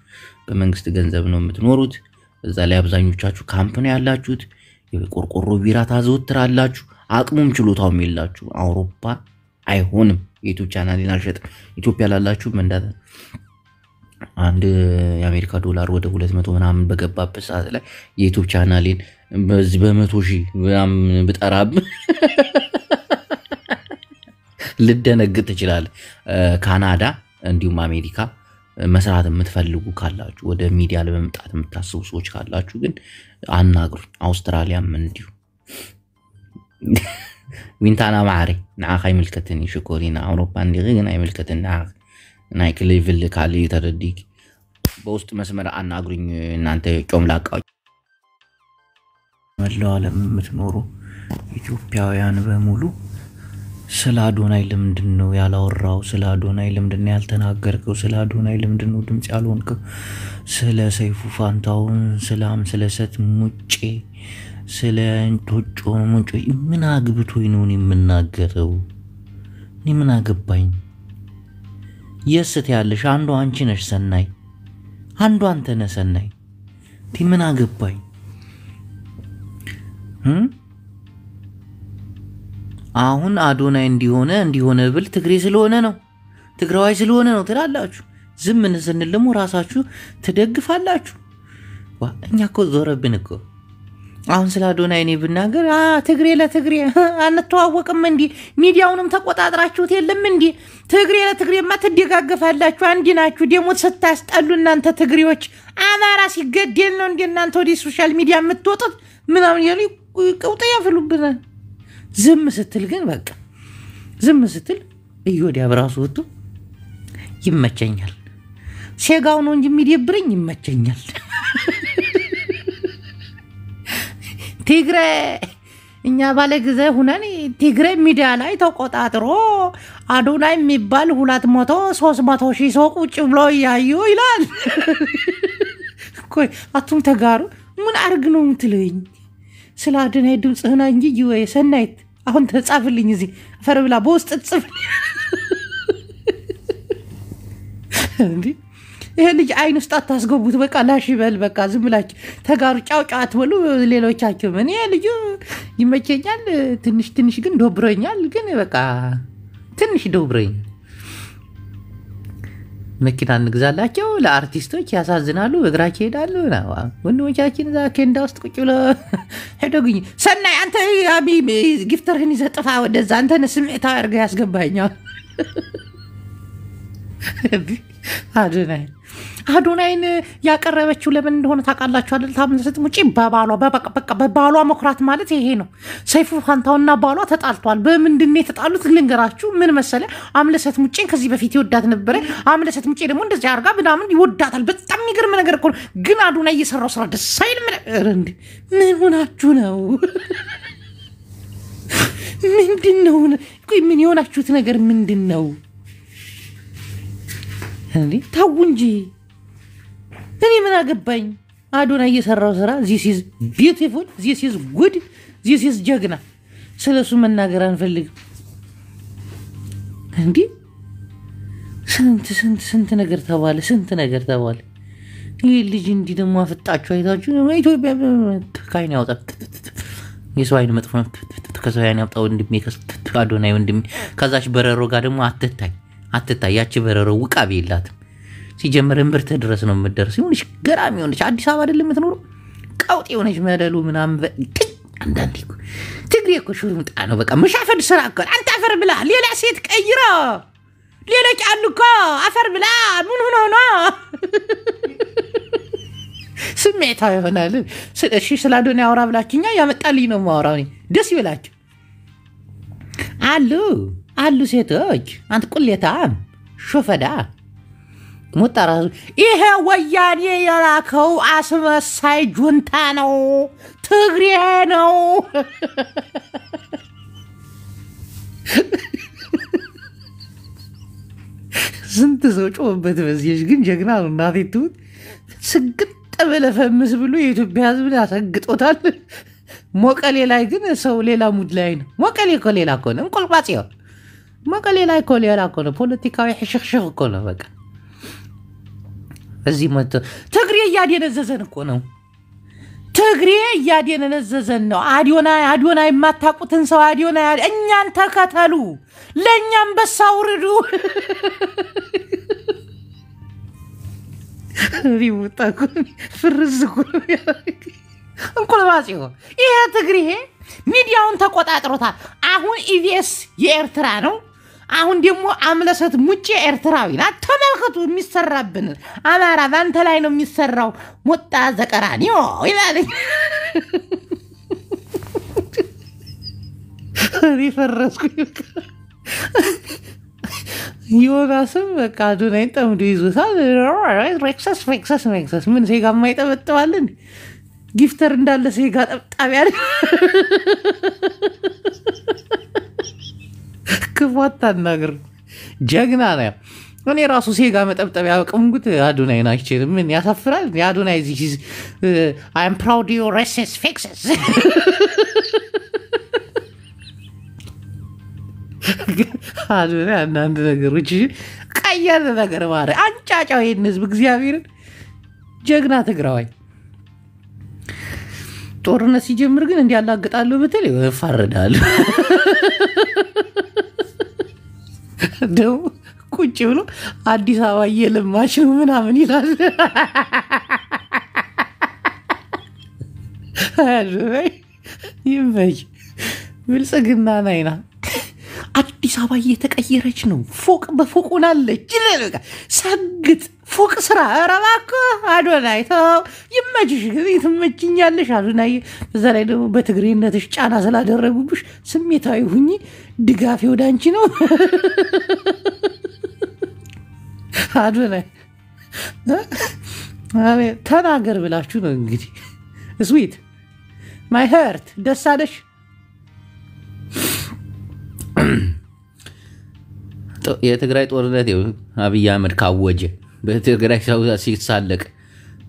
በመንግስት ገንዘብ ነው የምትኖሩት። እዛ ላይ አብዛኞቻችሁ ካምፕ ነው ያላችሁት። የቆርቆሮ ቢራ ታዘወትራላችሁ። አቅሙም ችሎታውም የላችሁ። አውሮፓ አይሆንም። የዩቲዩብ ቻናሌን አልሸጥም። ኢትዮጵያ ላላችሁ መንዳት አንድ የአሜሪካ ዶላር ወደ 200 ምናምን በገባበት ሰዓት ላይ የዩቲዩብ ቻናሌን በዚህ በ100,000 ምናምን ብጠራብ ልደነግጥ ይችላል። ካናዳ እንዲሁም አሜሪካ መስራት የምትፈልጉ ካላችሁ ወደ ሚዲያ ለመምጣት የምታስቡ ሰዎች ካላችሁ ግን አናግሩኝ። አውስትራሊያም እንዲሁ ዊንታና ማዕሪ ንዓኻ ይምልከትኒ ሽኮሪና አውሮፓ እንዲህ ግን አይምልከትና ናይ ክሊቭል ካሊ ተረዲክ በውስጥ መስመር አናግሩኝ። እናንተ ጮምላቃዎች መላው ዓለም የምትኖሩ ኢትዮጵያውያን በሙሉ ስለ አዶናይ ለምንድነው ያላወራው? ስለ አዶናይ ለምንድነው ያልተናገርከው? ስለ አዶናይ ለምንድነው ድምጽ ያልሆንከው? ስለ ሰይፉ ፋንታውን ስለ ሰት ሙጬ ስለ እንቶጮ ሙጬ ምን አግብቶኝ ነው የምናገረው? እኔ ምን አገባኝ? የስት ያለሽ አንዱ አንቺ ነሽ ሰናይ፣ አንዱ አንተ ነህ ሰናይ። ምን አገባኝ? አሁን አዶናይ እንዲሆነ ብል ትግሬ ስለሆነ ነው ትግራዋይ ስለሆነ ነው ትላላችሁ። ዝም ስንል ደግሞ ራሳችሁ ትደግፋላችሁ። እኛ እኮ ዞረብን እኮ። አሁን ስለ አዶናይ እኔ ብናገር ትግሬ ለትግሬ አንተዋወቅም እንዴ? ሚዲያውንም ተቆጣጥራችሁት የለም እንዴ? ትግሬ ለትግሬማ ትደጋገፋላችሁ፣ አንድ ናችሁ። ደሞ ስታስጠሉ እናንተ ትግሬዎች። አማራ ሲገደል ነው እንዴ እናንተ ወደ ሶሻል ሚዲያ የምትወጡት? ምናምን ያሉ ቀውጣ ያፈሉብናል። ዝም ስትል ግን በቃ ዝም ስትል እዮዲያ በራሱ ወጥቶ ይመቸኛል። ሴጋው ነው እንጂ የሚደብረኝ ይመቸኛል። ትግሬ እኛ ባለ ጊዜ ሆነን ትግሬ ሚዲያ ላይ ተቆጣጥሮ አዶናይ የሚባል 200-300 ሺህ ሰው ቁጭ ብሎ ያዩ ይላል። ቆይ አቱም ተጋሩ ምን አርግ ነው የምትለኝ? ስለ አዶናይ ድምጽህና እንጂ ይወይ ሰናይት አሁን ተጻፍልኝ እዚህ ፈርብላ በውስጥ ጽፍ እንዴ ይሄ ልጅ አይን ውስጥ አታስገቡት። በቃ ላሽ ይበል። በቃ ዝም ብላችሁ ተጋሩ ጫውጫው አትበሉ። ሌሎቻችሁ ምን ይሄ ልጅ ይመቸኛል፣ ትንሽ ግን ዶብረኛል። ግን በቃ ትንሽ ዶብረኛል። መኪና እንግዛላቸው ለአርቲስቶች ያሳዝናሉ፣ እግራቸው ይሄዳሉ። ወንድሞቻችን እዛ ኬንዳ ውስጥ ቁጭ ብለው ሄደጉኝ። ሰናይ አንተ አቢ ጊፍተርህን ይዘህ ጥፋ ወደዛ። አንተን ስሜታዊ አድርገህ ያስገባኛል። አዶናይን ያቀረበችው ለምን እንደሆነ ታውቃላችሁ አይደል? ታምነሰት ሙጪ በባሏ መኩራት ማለት ይሄ ነው። ሰይፉ ፋንታውና ባሏ ተጣልቷል። በምንድን ነው የተጣሉት ልንገራችሁ። ምን መሰለ አምለሰት ሙጪን ከዚህ በፊት ይወዳት ነበር። አምለሰት ሙጪ ደግሞ እንደዚህ አርጋ ምናምን ይወዳታል። በጣም የሚገርም ነገር እኮ ግን አዶናይ እየሰራው ስራ ደስ አይልም። ምን ሆናችሁ ነው? ምንድነው? ቆይ ምን የሆናችሁት ነገር ምንድነው? እንዴ ታው እንጂ እኔ ምን አገባኝ? አዶናይ እየሰራው ስራ this is beautiful, this is good, this is ጀግና። ስለሱ መናገር አንፈልግም። እንዴ ስንት ነገር ተባለ፣ ስንት ነገር ተባለ። ይሄ ልጅ እንዲ ደግሞ አፈጣችሁ አይታችሁ ኢትዮጵያ ካይን ያወጣ የሰው አይን መጥፎ ከሰው አይን ያወጣው ወንድሜ አዶናይ ወንድሜ። ከዛች በረሮ ጋር ደግሞ አትታይ ያቺ በረሮ ውቃብ የላትም። ሲጀምር እምብርት ድረስ ነው የምትደርስ። ይሁንሽ ገራሚ ሆነች። አዲስ አበባ አይደለም የምትኖረው ቀውጥ የሆነች መደሉ ምናምን አንዳንዴ ትግሬ እኮ ሹርምጣ ነው። በቃ መሻፈድ ስራ እኮ አንተ አፈር ብላ ሌላ ሴት ቀይራ ሌላ ጫሉ እኮ አፈር ብላ ምን ሆኖ ነው ስሜታው ይሆናል። እሺ ስለ አዶናይ አውራ ብላችኛ ያመጣልኝ ነው ማውራው። ደስ ይበላችሁ አሉ ሴቶች። አንተ ቁሌታም ሾፈዳ ሙጣራዙ ይሄ ወያኔ የላከው አስመሳይ ጁንታ ነው፣ ትግሬ ነው። ስንት ሰው ጮህበት በዚህ ግን ጀግና ነው። እናቴ ትሁት ስግጥ በለፈምስ ብሎ የኢትዮጵያ ሕዝብ ያሰግጦታል። ሞቀሌ ላይ ግን ሰው ሌላ ሙድ ላይ ነው። ሞቀሌ እኮ ሌላ እኮ ነው። እንቆልቋጽዮ ሞቀሌ ላይ እኮ ሌላ እኮ ነው። ፖለቲካዊ ሕሽክሽክ እኮ ነው። በቃ እዚህ መጥቶ ትግሬ እያደነዘዘን እኮ ነው። ትግሬ እያደነዘዘን ነው። አዶናይ የማታውቁትን ሰው አዶናይ እኛን ተከተሉ፣ ለእኛም በሳውርዱ ሪሙጣኩ ፍርዝኩ እንቆልባጽዮ ይሄ ትግሬ ሚዲያውን ተቆጣጥሮታል። አሁን ኢቢኤስ የኤርትራ ነው። አሁን ደግሞ አምለሰት ሙጪ ኤርትራዊ ናት። ተመልከቱ የሚሰራብን። አማራ ባንተ ላይ ነው የሚሰራው። ሞጣ ዘቀራኒዮ ይላል። ሪፈረስኩ ዮናስም በቃ አዶናይን ጠምዶ ይዞታል። ሬክሰስ ምን ሴጋ ማይጠበጥባለን ጊፍተር እንዳለ ሴጋ ጠብጣቢ ያለ ክፋት ታናገር ጀግና ነው። እኔ ራሱ ሴጋ መጠብጠብ ያቀምኩት አዶናይን አይችልም። ምን ያሳፍራል? የአዶናይ ዚስ አይ አም ፕራውድ ዩ ሬክሰስ ፊክሰስ አዶናይ አንዳንድ ነገሮች ቀየር ነገር ማረ አንጫጫው ይሄን ህዝብ እግዚአብሔርን ጀግና ትግራዋይ ጦርነት ሲጀምር ግን እንዲያላግጣለሁ ብትል ይፈርዳል። ደው ቁጭ ብሎ አዲስ አበባ እየለማች ነው ምናምን ይላል። አይ ይመች ብልጽግና ናይና አዲስ አበባ እየተቀየረች ነው። ፎቅ በፎቅ ሆናለች። ሰግጥ ፎቅ ስራ ረባክ አዶናይ ተው ይመችሽ። ግን ትመችኛለሽ አዶናይ። በዛ ላይ ደግሞ በትግሬነትሽ ጫና ስላደረጉብሽ ስሜታዊ ሁኚ። ድጋፌ ወደ አንቺ ነው አዶናይ። ተናገር ብላችሁ ነው እንግዲህ። ስዊት ማይ ሀርት ደስ አለሽ። የትግራይ ጦርነት አብይ አህመድ ካወጀ በትግራይ ሰው ሲሳለቅ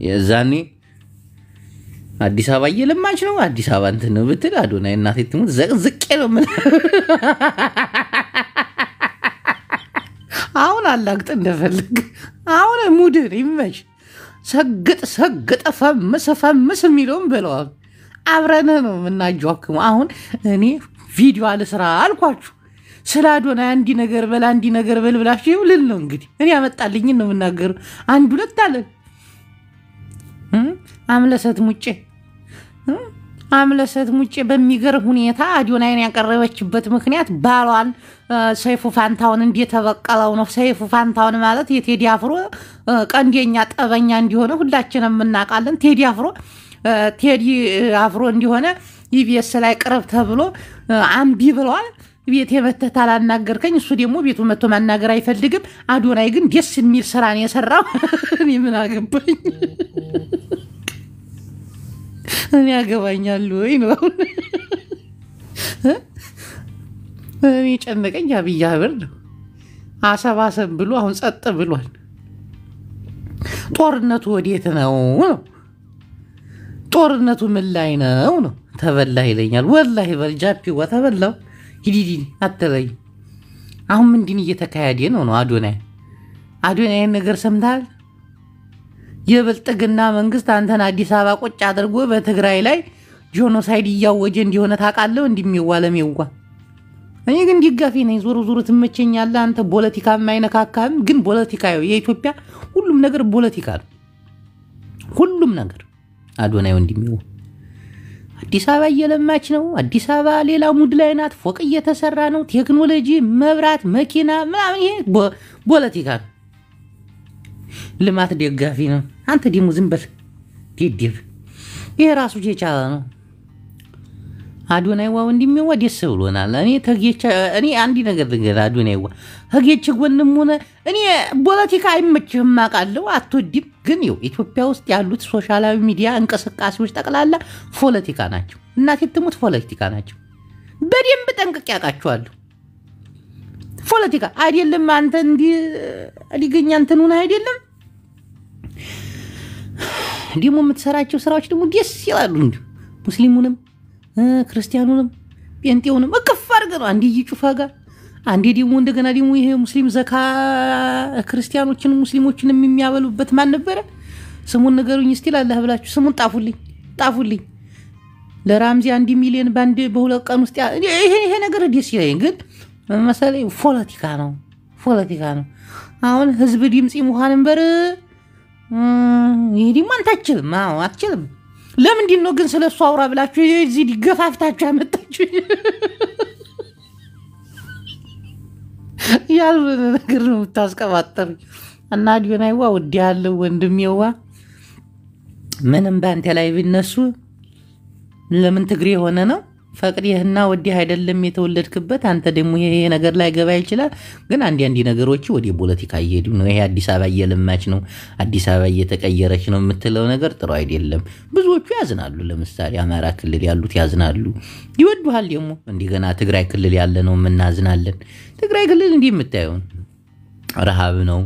የዛኔ አዲስ አበባ እየለማች ነው አዲስ አበባ እንትን ነው ብትል አዶናይ እናቴ ትሙት ዘቅዝቄ ነው ምን አሁን አላግጥ እንደፈልግ አሁን ሙድር ይመች ሰግጥ ፈምስ የሚለውን በለዋል። አብረን ነው የምናጇክመው። አሁን እኔ ቪዲዮ አልስራ አልኳችሁ ስለ አዶናይ አንዲ ነገር በል ብላችሁ ልል ነው እንግዲህ። እኔ ያመጣልኝን ነው የምናገረው። አንድ ሁለት አለን አምለሰት ሙጬ በሚገርም ሁኔታ አዶናይን ያቀረበችበት ምክንያት ባሏን ሰይፉ ፋንታውን እንደተበቀለው ነው። ሰይፉ ፋንታውን ማለት የቴዲ አፍሮ ቀንደኛ ጠበኛ እንደሆነ ሁላችንም እናውቃለን። ቴዲ አፍሮ እንደሆነ ኢቢኤስ ላይ ቅርብ ተብሎ አምቢ ብለዋል። ቤት የመተህ አላናገርከኝ። እሱ ደግሞ ቤቱ መጥቶ ማናገር አይፈልግም። አዶናይ ግን ደስ የሚል ስራ ነው የሰራው። እኔ ምን አገባኝ? እኔ ያገባኛል ወይ ነው እኔ ጨነቀኝ። አብይ አህመድ ነው አሰባሰብ ብሎ አሁን ጸጥ ብሏል። ጦርነቱ ወዴት ነው? ጦርነቱ ምን ላይ ነው? ተበላ ይለኛል። ወላሂ በልጃፒ ወተበላው ሂዲ አትለይ። አሁን ምንድን እየተካሄደ ነው? አዶናይን ነገር ሰምታል? የብልጥግና መንግስት አንተን አዲስ አበባ ቁጭ አድርጎ በትግራይ ላይ ጄኖሳይድ እያወጀ እንደሆነ ታውቃለህ? እንደሚዋለም ይዋ እኔ ግን ድጋፊ ነኝ። ዞሮ ትመቸኛለህ አንተ። ፖለቲካ የማይነካካም ግን ፖለቲካው የኢትዮጵያ ሁሉም ነገር ፖለቲካ ነው። ሁሉም ነገር አዶናይ እንደሚው አዲስ አበባ እየለማች ነው። አዲስ አበባ ሌላ ሙድ ላይ ናት። ፎቅ እየተሰራ ነው። ቴክኖሎጂ፣ መብራት፣ መኪና ምናምን ይሄ ፖለቲካ ነው። ልማት ደጋፊ ነው። አንተ ደግሞ ዝም በል ዲዲብ። ይሄ ራሱ የቻለ ነው። አዶናይ ዋው እንደሚዋ ደስ ብሎናል። እኔ አንዲ ነገር ልንገር አዶናይ ዋ ህጌች ጎንም ሆነ እኔ ፖለቲካ አይመችህም አውቃለሁ፣ አትወድም። ግን ኢትዮጵያ ውስጥ ያሉት ሶሻላዊ ሚዲያ እንቅስቃሴዎች ጠቅላላ ፖለቲካ ናቸው። እናቴ ትሙት ፖለቲካ ናቸው። በደንብ ጠንቅቄ ያውቃቸዋለሁ። ፖለቲካ አይደለም። አንተ አዲገኛ እንትን ሆነ አይደለም ደግሞ የምትሰራቸው ስራዎች ደግሞ ደስ ይላሉ። ሙስሊሙንም ክርስቲያኑንም ጴንጤውንም እቅፍ አድርገህ ነው። አንዴ ይጩፋ ጋር አንዴ ደግሞ እንደገና ደግሞ ይሄ ሙስሊም ዘካ ክርስቲያኖችንም ሙስሊሞችንም የሚያበሉበት ማን ነበረ? ስሙን ንገሩኝ እስቲ አላህ ብላችሁ ስሙን ጣፉልኝ። ለራምዚ 1 ሚሊዮን ባንድ በሁለት ቀን ውስጥ ይሄ ነገር ደስ ይላል። ግን መሰለኝ ፖለቲካ ነው። አሁን ህዝብ ድምጽ ሙሃንን በር ይሄ ደግሞ አንተ አትችልም። ለምንድን ነው ግን ስለሱ አውራ ብላችሁ እዚህ ዲገፋፍታችሁ አመጣችሁ? ያልሆነ ነገር ነው የምታስቀባጠሩ። እና አዶናይዋ ውድ ያለው ወንድሜዋ ምንም ባንተ ላይ ቢነሱ ለምን ትግሬ ሆነ ነው ፈቅዲህና ወዲህ አይደለም የተወለድክበት። አንተ ደግሞ ይሄ ነገር ላይ ገባ ይችላል። ግን አንዲ ነገሮች ወደ ፖለቲካ እየሄዱ ነው። ይሄ አዲስ አበባ እየለማች ነው፣ አዲስ አበባ እየተቀየረች ነው የምትለው ነገር ጥሩ አይደለም። ብዙዎቹ ያዝናሉ። ለምሳሌ አማራ ክልል ያሉት ያዝናሉ፣ ይወዱሃል። ደግሞ እንደገና ትግራይ ክልል ያለ ነው የምናዝናለን። ትግራይ ክልል እንዲህ የምታየው ረሃብ ነው፣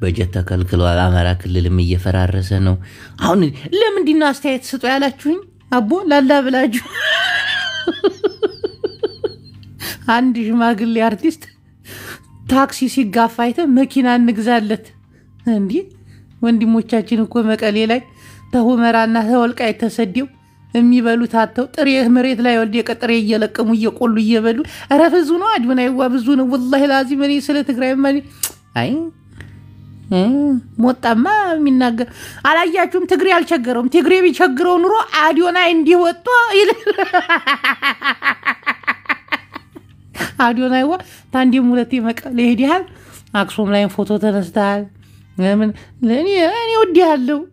በጀት ተከልክሏል። አማራ ክልልም እየፈራረሰ ነው። አሁን ለምንድን ነው አስተያየት ስጡ ያላችሁኝ? አቦ ላላ ብላችሁ አንድ ሽማግሌ አርቲስት ታክሲ ሲጋፋ አይተ መኪና እንግዛለት። እንዴ ወንድሞቻችን እኮ መቀሌ ላይ ተሁመራና ተወልቃይት ተሰደው የሚበሉት አተው ጥሬ መሬት ላይ ወልደ ጥሬ እየለቀሙ እየቆሉ እየበሉ ኧረ ብዙ ነው አዶናይዋ ብዙ ነው ወላሂ ላዚም እኔ ስለ ትግራይ ማን አይ ሞጣማ የሚናገር አላያችሁም ትግሬ አልቸገረውም ትግሬ ቢቸግረው ኑሮ አዶናይ እንዲወጣ ይል አዶናይዋ ታንዲም ሁለቴ መቀሌ ሄዲሃል አክሱም ላይ ፎቶ ተነስተሃል ለምን ለኔ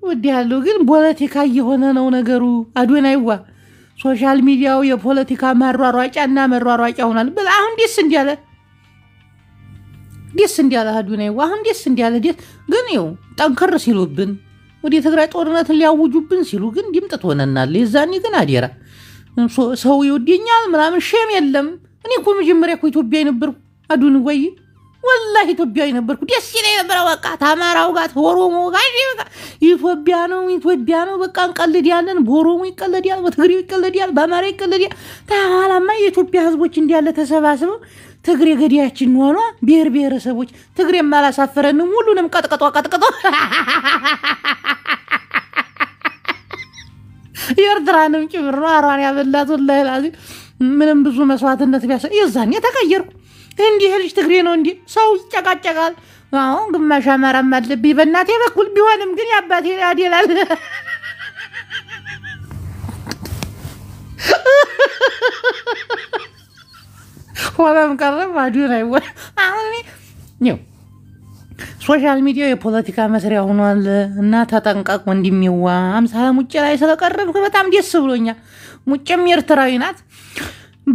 ወዲያለው ግን ፖለቲካ እየሆነ ነው ነገሩ አዶናይዋ ሶሻል ሚዲያው የፖለቲካ ማሯሯጫና መሯሯጫ ሆኗል አሁን ደስ እንዲያለ አዶናይዋ አሁን ደስ እንዲያለ ግን ይው ጠንከር ሲሉብን ወደ ትግራይ ጦርነት ሊያውጁብን ሲሉ ግን ድምጥት ሆነናል የዛኔ ግን አዲራ ሰው ይወደኛል ምናምን ሸም የለም እኔ እኮ መጀመሪያ እኮ ኢትዮጵያ ነበርኩ አዶናይ والله ኢትዮጵያዊ ነበርኩ ደስ ይለኝ ነበር በቃ ታማራው ጋር ኦሮሞ ጋር ኢትዮጵያ ነው በቃ እንቀልዳለን በኦሮሞ ይቀልዳል በትግሬው ይቀልዳል በአማራ ይቀልዳል ታላማ የኢትዮጵያ ህዝቦች እንዲያለ ተሰባስበው ትግሬ ገዲያችን ሆኖ ብሔረሰቦች ትግሬ ማላሳፈረንም ሁሉንም ቀጥቀጦ የርድራንም ጭምር ነው አራን ያበላት والله ላዚ ምንም ብዙ መስዋዕትነት ቢያሰ የዛኔ ተቀየርኩ እንዲህ ልጅ ትግሬ ነው እንዴ ሰው ይጨቃጨቃል አሁን ግማሽ አማራም አለብኝ በእናቴ በኩል ቢሆንም ግን ያባቴ ያዲላል ወላም ቀረም አዶናይ አሁን ነው ሶሻል ሚዲያ የፖለቲካ መስሪያ ሆኗል እና ተጠንቀቅ ወንድሜዋ አምሳለ ሙጭ ላይ ስለቀረብኩ በጣም ደስ ብሎኛል ሙጭም ኤርትራዊ ናት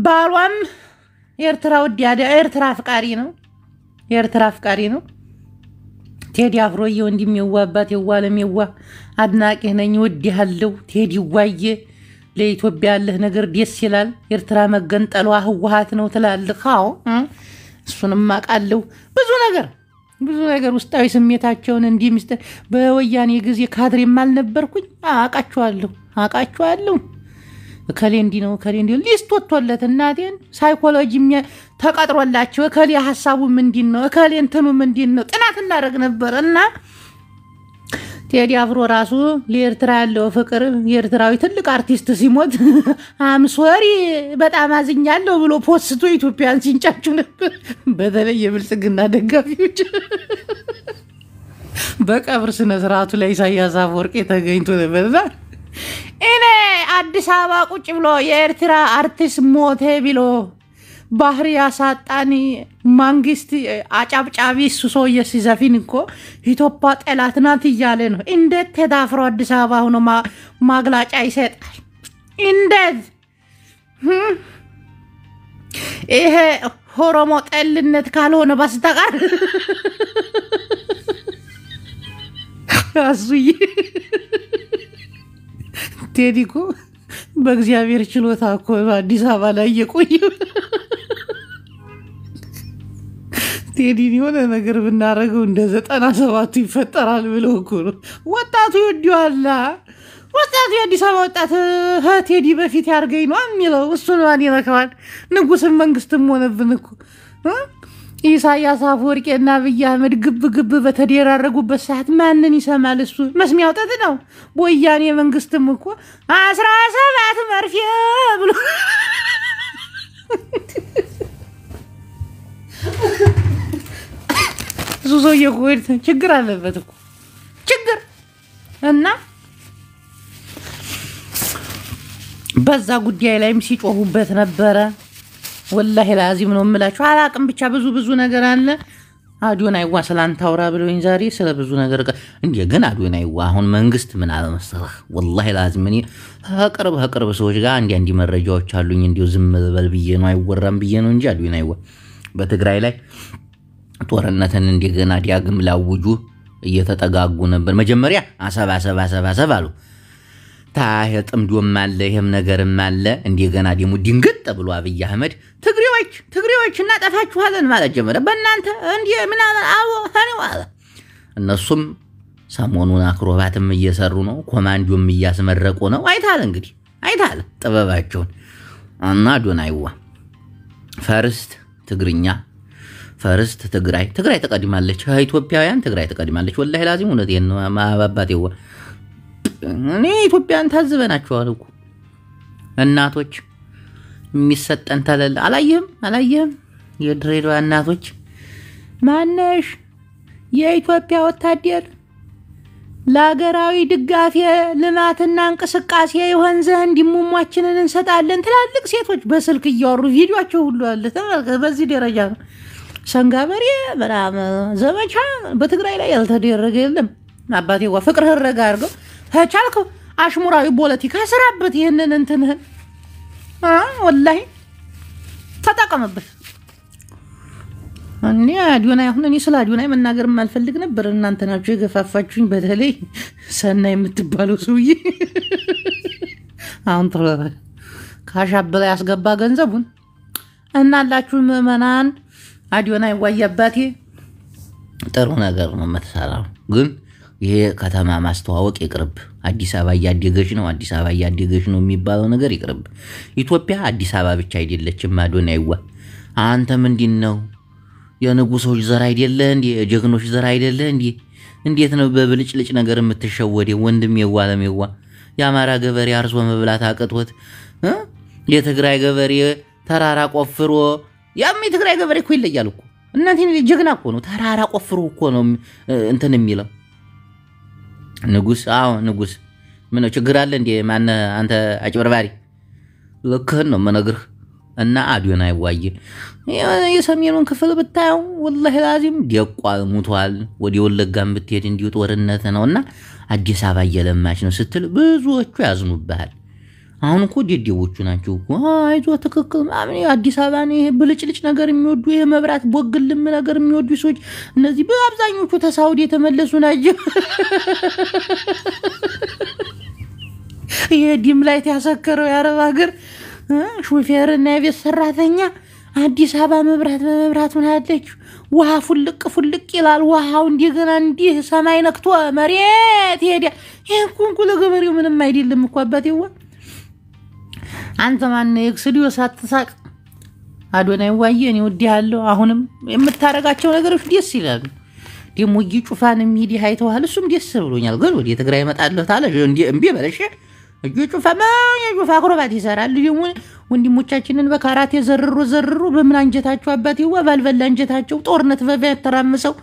ባሏም ኤርትራ ወዲያደ ኤርትራ አፍቃሪ ነው ቴዲ አፍሮዬ ወንድሜዋ አባቴ ዋለሜዋ አድናቂ ነኝ ወዲያለው ቴዲ ዋዬ ለኢትዮጵያ ያለህ ነገር ደስ ይላል ኤርትራ መገንጠሏ ህወሓት ነው ትላለህ አዎ እሱንም አቃለው ብዙ ነገር ውስጣዊ ስሜታቸውን እንዲምስተ በወያኔ ጊዜ ካድሬ ማልነበርኩኝ አቃቸዋለሁ ከሌንዲ ነው ሊስት ወጥቶለት እናቴን ሳይኮሎጂ ተቀጥሮላቸው ከሌ ሐሳቡ ምንድነው ከሌ እንትኑ ምንድነው ጥናት እናደርግ ነበርና ቴዲ አፍሮ ራሱ ለኤርትራ ያለው ፍቅር የኤርትራዊ ትልቅ አርቲስት ሲሞት አምሶሪ በጣም አዝኛለሁ ብሎ ፖስቶ ኢትዮጵያን ሲንጫጩ ነበር በተለይ የብልጽግና ደጋፊዎች በቀብር ስነ ስርዓቱ ላይ ኢሳያስ አፈወርቂ ተገኝቶ ነበርና እኔ አዲስ አበባ ቁጭ ብሎ የኤርትራ አርቲስት ሞተ ብሎ ባህር ያሳጣኒ መንግስት አጫብጫቢ ሱሶየ ሲዘፊን እኮ ኢትዮጵያ ጠላት ናት እያለ ነው እንዴት ተዳፍሮ አዲስ አበባ ሆኖ ማግላጫ ይሰጣል እንዴት ይሄ ኦሮሞ ጠልነት ካልሆነ በስተቀር አሱይ ቴዲኮ በእግዚአብሔር ችሎታ እኮ አዲስ አበባ ላይ የቆየው ቴዲ የሆነ ነገር ብናረገው እንደ 97 ይፈጠራል ብለው እኮ ነው ወጣቱ ይወዲዋል ወጣቱ የአዲስ አበባ ወጣት ቴዲ በፊት ያርገኝ ነው የሚለው እሱ ነው አዲነካል ንጉስም መንግስትም ሆነብን እኮ ኢሳያስ አፈወርቂና አብይ አህመድ ግብ በተደራረጉበት ሰዓት ማንን ይሰማል እሱ መስሚያው ጠጥ ነው ወያኔ መንግስትም እኮ 17 መርፌ ብሎ ዙዞ የቆይት ችግር አለበት እኮ ችግር እና በዛ ጉዳይ ላይም ሲጮሁበት ነበር والله لازم ነው የምላችሁ አላቅም ብቻ ብዙ ነገር አለ አዶናይዋ ስላንታውራ ብሎኝ ዛሬ ስለ ብዙ ነገር እንዴ ግን አዶናይዋ አሁን መንግስት ምን አለ መሰለህ والله لازم እኔ ከቅርብ ሰዎች ጋር እንዲ መረጃዎች አሉኝ እንዲው ዝም በል ብዬ ነው አይወራም ብዬ ነው እንጂ አዶናይዋ በትግራይ ላይ ጦርነትን እንደገና ዲያግም ላውጁ እየተጠጋጉ ነበር መጀመሪያ አሰባ አሉ ታየጥም ዶማለ ይሄም ነገርም አለ እንደገና ደሙ ድንግጥ ብሎ አብይ አህመድ ትግሬዎች እናጠፋችኋለን ማለት ጀመረ በእናንተ እንዴ ምን አዎ ታኔው አለ እነሱም ሰሞኑን አክሮባትም እየሰሩ ነው ኮማንዶም እያስመረቁ ነው አይታል እንግዲህ አይታል ጥበባቸውን እና አዶናይዋ ፈርስት ትግርኛ ፈርስት ትግራይ ተቀድማለች ኢትዮጵያውያን ትግራይ ተቀድማለች والله لازم እውነቴን ነው ማባባቴው እኔ ኢትዮጵያን ታዝበናቸዋል እኮ እናቶች የሚሰጠን ተለል አላየህም የድሬዳዋ እናቶች ማነሽ የኢትዮጵያ ወታደር ለሀገራዊ ድጋፍ ልማትና እንቅስቃሴ ይሆን ዘንድ ሙሟችንን እንሰጣለን ትላልቅ ሴቶች በስልክ እያወሩ ቪዲዮአቸው ሁሉ አለ ተመልከት በዚህ ደረጃ ሰንጋበሬ በራም ዘመቻ በትግራይ ላይ ያልተደረገ የለም አባቴዋ ፍቅርህ ረጋ አድርገው ተቻልኩ አሽሙራዊ ፖለቲካ ስራበት ይሄንን እንትንህን ወላሂ ተጠቀመበት እኔ አዲዮና አሁን እኔ ስለ አዲዮና መናገር ማልፈልግ ነበር እናንተ ናችሁ የገፋፋችሁኝ በተለይ ሰናይ የምትባለው ሰውዬ አሁን ተረፈ ካሻበላ ያስገባ ገንዘቡን እናላችሁ ምዕመናን አዲዮና ይዋያባቴ ጥሩ ነገር ነው መተሳራው ግን ይሄ ከተማ ማስተዋወቅ ይቅርብ አዲስ አበባ ያደገች ነው የሚባለው ነገር ይቅርብ ኢትዮጵያ አዲስ አበባ ብቻ አይደለችም አዲዮና ይዋ አንተ ምንድነው የንጉሶች ዘር አይደለ እንዴ የጀግኖች ዘር አይደለ እንዴ እንዴት ነው በብልጭልጭ ነገር የምትሸወደው ወንድም የዋለምዋ ያማራ ገበሬ አርሶ መብላት አቅቶት የትግራይ ገበሬ ተራራ ቆፍሮ ያም የትግራይ ገበሬ እኮ ይለያል እኮ እናንተ ጀግና እኮ ነው ተራራ ቆፍሮ እኮ ነው እንትን የሚለው ንጉስ ንጉስ ምን ነው ችግር አለ እንዴ ማን አንተ አጭበርባሪ ለከን ነው መነግርህ እና አዲዮና ይዋየ የሰሜኑን ክፍል ብታየው ወላሂ ላዚም ዲቋል ሙቷል ወዲ ወለጋም ብትሄድ እንዲው ጦርነት ነውና አዲስ አበባ እየለማች ነው ስትል ብዙዎቹ ያዝኑብሃል አሁን እኮ ዲዲዎቹ ናቸው አይዞ ተከክል ማምን አዲስ አበባ ነው ብልጭልጭ ነገር የሚወዱ የመብራት ቦግልም ነገር የሚወዱ ሰዎች እነዚህ በአብዛኞቹ ተሳውዲ የተመለሱ ናቸው የዲም ላይት ያሰከረው ያረብ ሀገር ሹፌርና የቤት ሰራተኛ አዲስ አበባ መብራት ምን አለች ውሃ ፍልቅ ይላል ውሃው እንደገና እንዲህ ሰማይ ነክቶ መሬት ይሄዳል ይሄን ኩሉ ገበሬው ምንም አይደለም እኮ አባቴዋ አንተ ማን ኤክስዲዮ ሳትሳቅ አዲዮና ይዋየ እኔ ወዲያለሁ አሁንም የምታረጋቸው ነገሮች ደስ ይላሉ ደሞ ይጩፋን ሚዲ ሃይተዋል እሱም ደስ ብሎኛል ግን ወዲ ትግራይ መጣለሁ ታለ እንዴ በለሽ እጁፋማ የጁፋ አክሮባት ይሰራል ደሞ ወንድሞቻችንን በካራቴ ዘርሩ በምን አንጀታቸው አባቴዋ ባልበላ አንጀታቸው ጦርነት በተራመሰው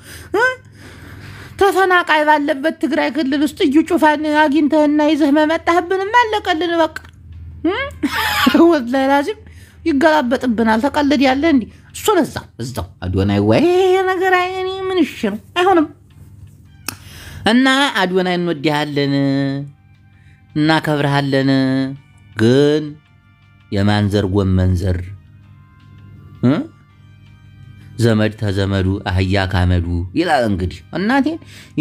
ተፈናቃይ ባለበት ትግራይ ክልል ውስጥ እጁፋን አግኝተህና ይዘህ መመጣህብን ማለቀልን በቃ ወላሂ ላዚም ይገላበጥብናል ተቀለድ ያለ እንዴ እሱ ለዛው አዲዮና ይዋይ ነገር አይኔ ምን እሺ ነው አይሆንም እና አዲዮና እንወድሃለን እና ከብርሃለን ግን የማንዘር ጎመንዘር ዘመድ ተዘመዱ አህያ ካመዱ ይላል እንግዲህ እናቴ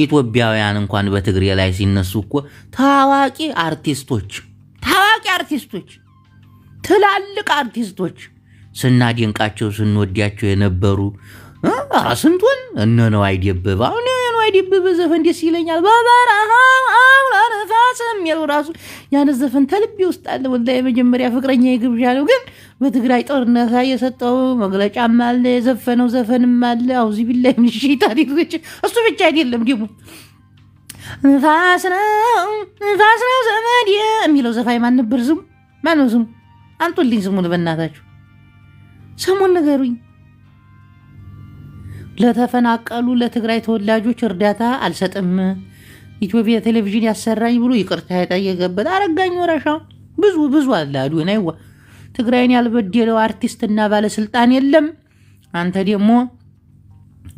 ኢትዮጵያውያን እንኳን በትግሬ ላይ ሲነሱ እኮ ታዋቂ አርቲስቶች ትላልቅ አርቲስቶች ስናደንቃቸው ስንወዲያቸው የነበሩ አራስንቱን እነነው አይደበባው ነው አይደበበ ዘፈን ደስ ይለኛል በበረሃው አውራ ነፋስም የራሱ ያን ዘፈን ተልቢ ውስጥ አለ ወላሂ መጀመሪያ ፍቅረኛ ይግብዣ ነው ግን በትግራይ ጦርነት የሰጠው መግለጫም አለ የዘፈነው ዘፈንም አለ አውዚ ቢላሂ ምን ሸይጣን ይግጭ እሱ ብቻ አይደለም ደግሞ ነፋስ ነው ዘመድ የሚለው ዘፋኝ ማን ነበር ስሙ ማነው ስሙ አንጡልኝ ስሙን በእናታችሁ ሰሞን ነገሩኝ ለተፈናቀሉ ለትግራይ ተወላጆች እርዳታ አልሰጥም ኢትዮጵያ ቴሌቪዥን ያሰራኝ ብሎ ይቅርታ ያጠየቀበት አረጋኝ ወራሻው ብዙ አለ አዲዮና ይዋ ትግራይን ያልበደለው አርቲስትና ባለስልጣን የለም አንተ ደግሞ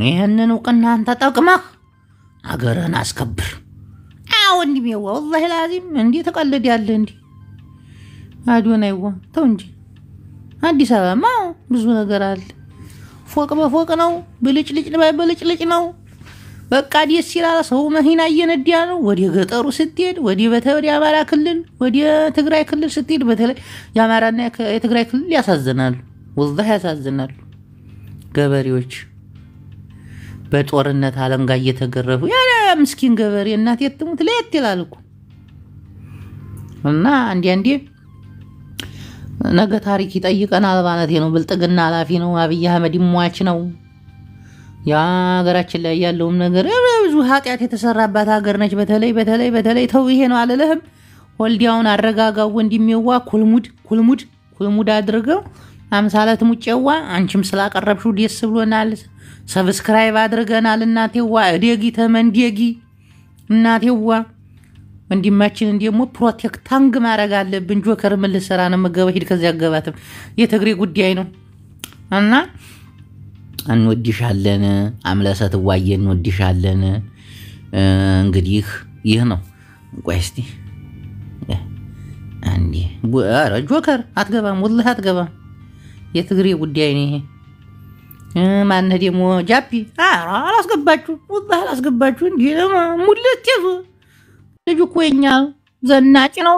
ይሄንን እውቅና አንተ ተጠቅመህ አገረን አስከብር ወንድሜዋ ወላሂ ላዚም እንዴ ተቀለድ ያለ እንዴ አዲዮና ይዋ ተው እንጂ አዲስ አበባ ብዙ ነገር አለ ፎቅ በፎቅ ነው ብልጭልጭ ነው በቃ ደስ ይላል ሰው መኪና እየነዳ ነው ወዲ ገጠሩ ስትሄድ ወዲ በተወዲ አማራ ክልል ወዲ ትግራይ ክልል ስትሄድ በተለይ ያማራና የትግራይ ክልል ያሳዝናሉ ወላሂ ያሳዝናሉ ገበሬዎች በጦርነት አለንጋ እየተገረፉ ያለ ምስኪን ገበሬ እናት የትሙት ለየት ይላል እኮ እና አንዴ ነገ ታሪክ ይጠይቀናል ማለት ነው ብልጥግና ኃላፊ ነው አብይ አህመድ ሟች ነው ያ ሀገራችን ላይ ያለው ነገር ብዙ ኃጢያት የተሰራባት ሀገር ነች በተለይ ተው ይሄ ነው አለለህም ወልዲያውን አረጋጋው ወንድሜዋ ኩልሙድ አድርገው አምሳለት ሙጨዋ አንቺም ስላቀረብሽው ደስ ብሎናል ሰብስክራይብ አድርገናል እናቴዋ እደጊ ተመንደጊ እናቴዋ ወንድማችን እንደሞ ፕሮቴክታንግ ማድረግ አለብን ጆከር ምን ልሰራ ነው መገባ ሂድ ከዚያ አገባትም የትግሬ ጉዳይ ነው እና እንወድሻለን አምለሰት ዋየን እንወድሻለን እንግዲህ ይህ ነው ቆይ እስቲ አንዴ ኧረ ጆከር አትገባም ወላሂ አትገባም የትግሬ ጉዳይ ነው ይሄ ማን ደሞ ጃፒ አላስገባችሁ ወላሂ አላስገባችሁ እንዴ ሙለት ይዙ ልጅ ኮኛ ዘናጭ ነው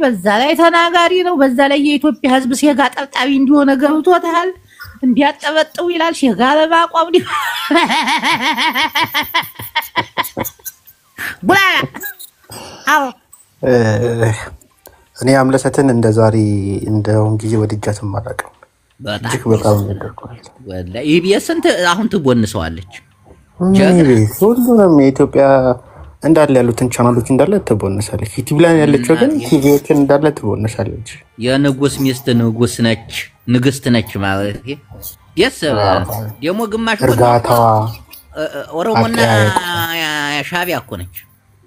በዛ ላይ ተናጋሪ ነው በዛ ላይ የኢትዮጵያ ህዝብ ሲጋ ጠብጣቢ እንዲሆነ ገብቶታል እንዲያጠበጥው ይላል ሲጋ ለማቋም ዲ ብላ አው እኔ አምለሰትን እንደዛሬ እንደውን ጊዜ ወድጃትም ማራቀው በጣም እንደርኳል ወላሂ ኢቢኤስን አሁን ትቦንሰዋለች ሁሉንም የኢትዮጵያ እንዳለ ያሉትን ቻናሎች እንዳለ ትቦነሳለች ዩቲዩብ ላይ ያለችው ግን ቲቪዎችን እንዳለ ትቦነሳለች የንጉስ ሚስት ንግስት ነች ማለት ደሞ ግማሽ እርጋታዋ ኦሮሞና ሻቢያ እኮ ነች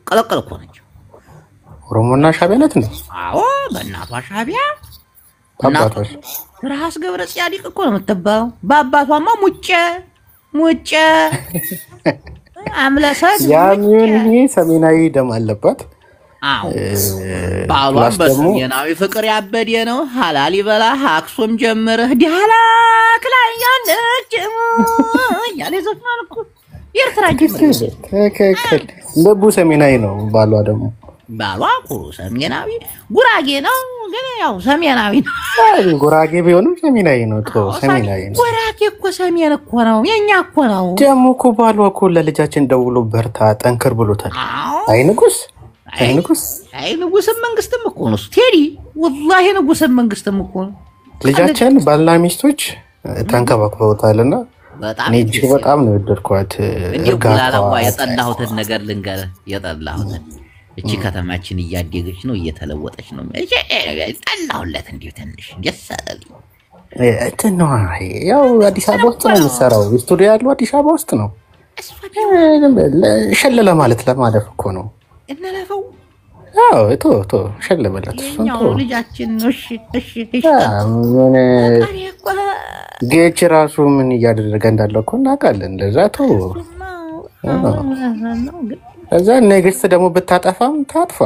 ቀለቀል እኮ ነች ኦሮሞና ሻቢያ ናት ነው አዎ በእናቷ ሻቢያ እናቷ ራስ ገብረ ጻዲቅ እኮ ነው የምትባለው በአባቷማ ሙጬ አምለሰት ያምን ሰሜናዊ ደም አለባት አዎ ባሏን በሰሜናዊ ፍቅር ያበደ ነው ሐላል ይበላ አክሱም ጀመረ ዲያላክ ላይ ያለች ያለ ዘፈንኩ ኤርትራ ጀመረ ተከከል ለቡ ሰሜናዊ ነው ባሏ ኩሩ ሰሜናዊ ጉራጌ ነው ግን ያው ሰሜናዊ ነው ጉራጌ ቢሆንም ሰሜናዊ ነው ሰሜናዊ ነው ጉራጌ እኮ ሰሜን እኮ ነው የኛ እኮ ነው ደሞ እኮ ባሏ እኮ ለልጃችን ደውሎ በርታ ጠንክር ብሎታል አይ ንጉስ መንግስትም እኮ ነው ቴዲ ወላሂ ንጉስ መንግስትም እኮ ነው ልጃችን ባልና ሚስቶች ተንከባክበውታልና እኔ እጅግ በጣም ነው ወደድኳት እርጋታዋ የጠላሁትን ነገር ልንገርህ የጠላሁትን እቺ ከተማችን እያደገች ነው እየተለወጠች ነው ጠላሁለት እንዴ ትንሽ ደሳለል እተነው ያው አዲስ አበባ ውስጥ ነው የምትሰራው ስቱዲዮ ያለው አዲስ አበባ ውስጥ ነው ሸለለ ማለት ለማለፍ እኮ ነው እንለፈው አዎ ቶ ሸለበላት ነው ልጃችን እሺ ምን ጌች ራሱ ምን እያደረገ እንዳለው እኮ እናውቃለን እንደዛ ቶ እዛ ነገስት ደግሞ ብታጠፋም ታጥፋ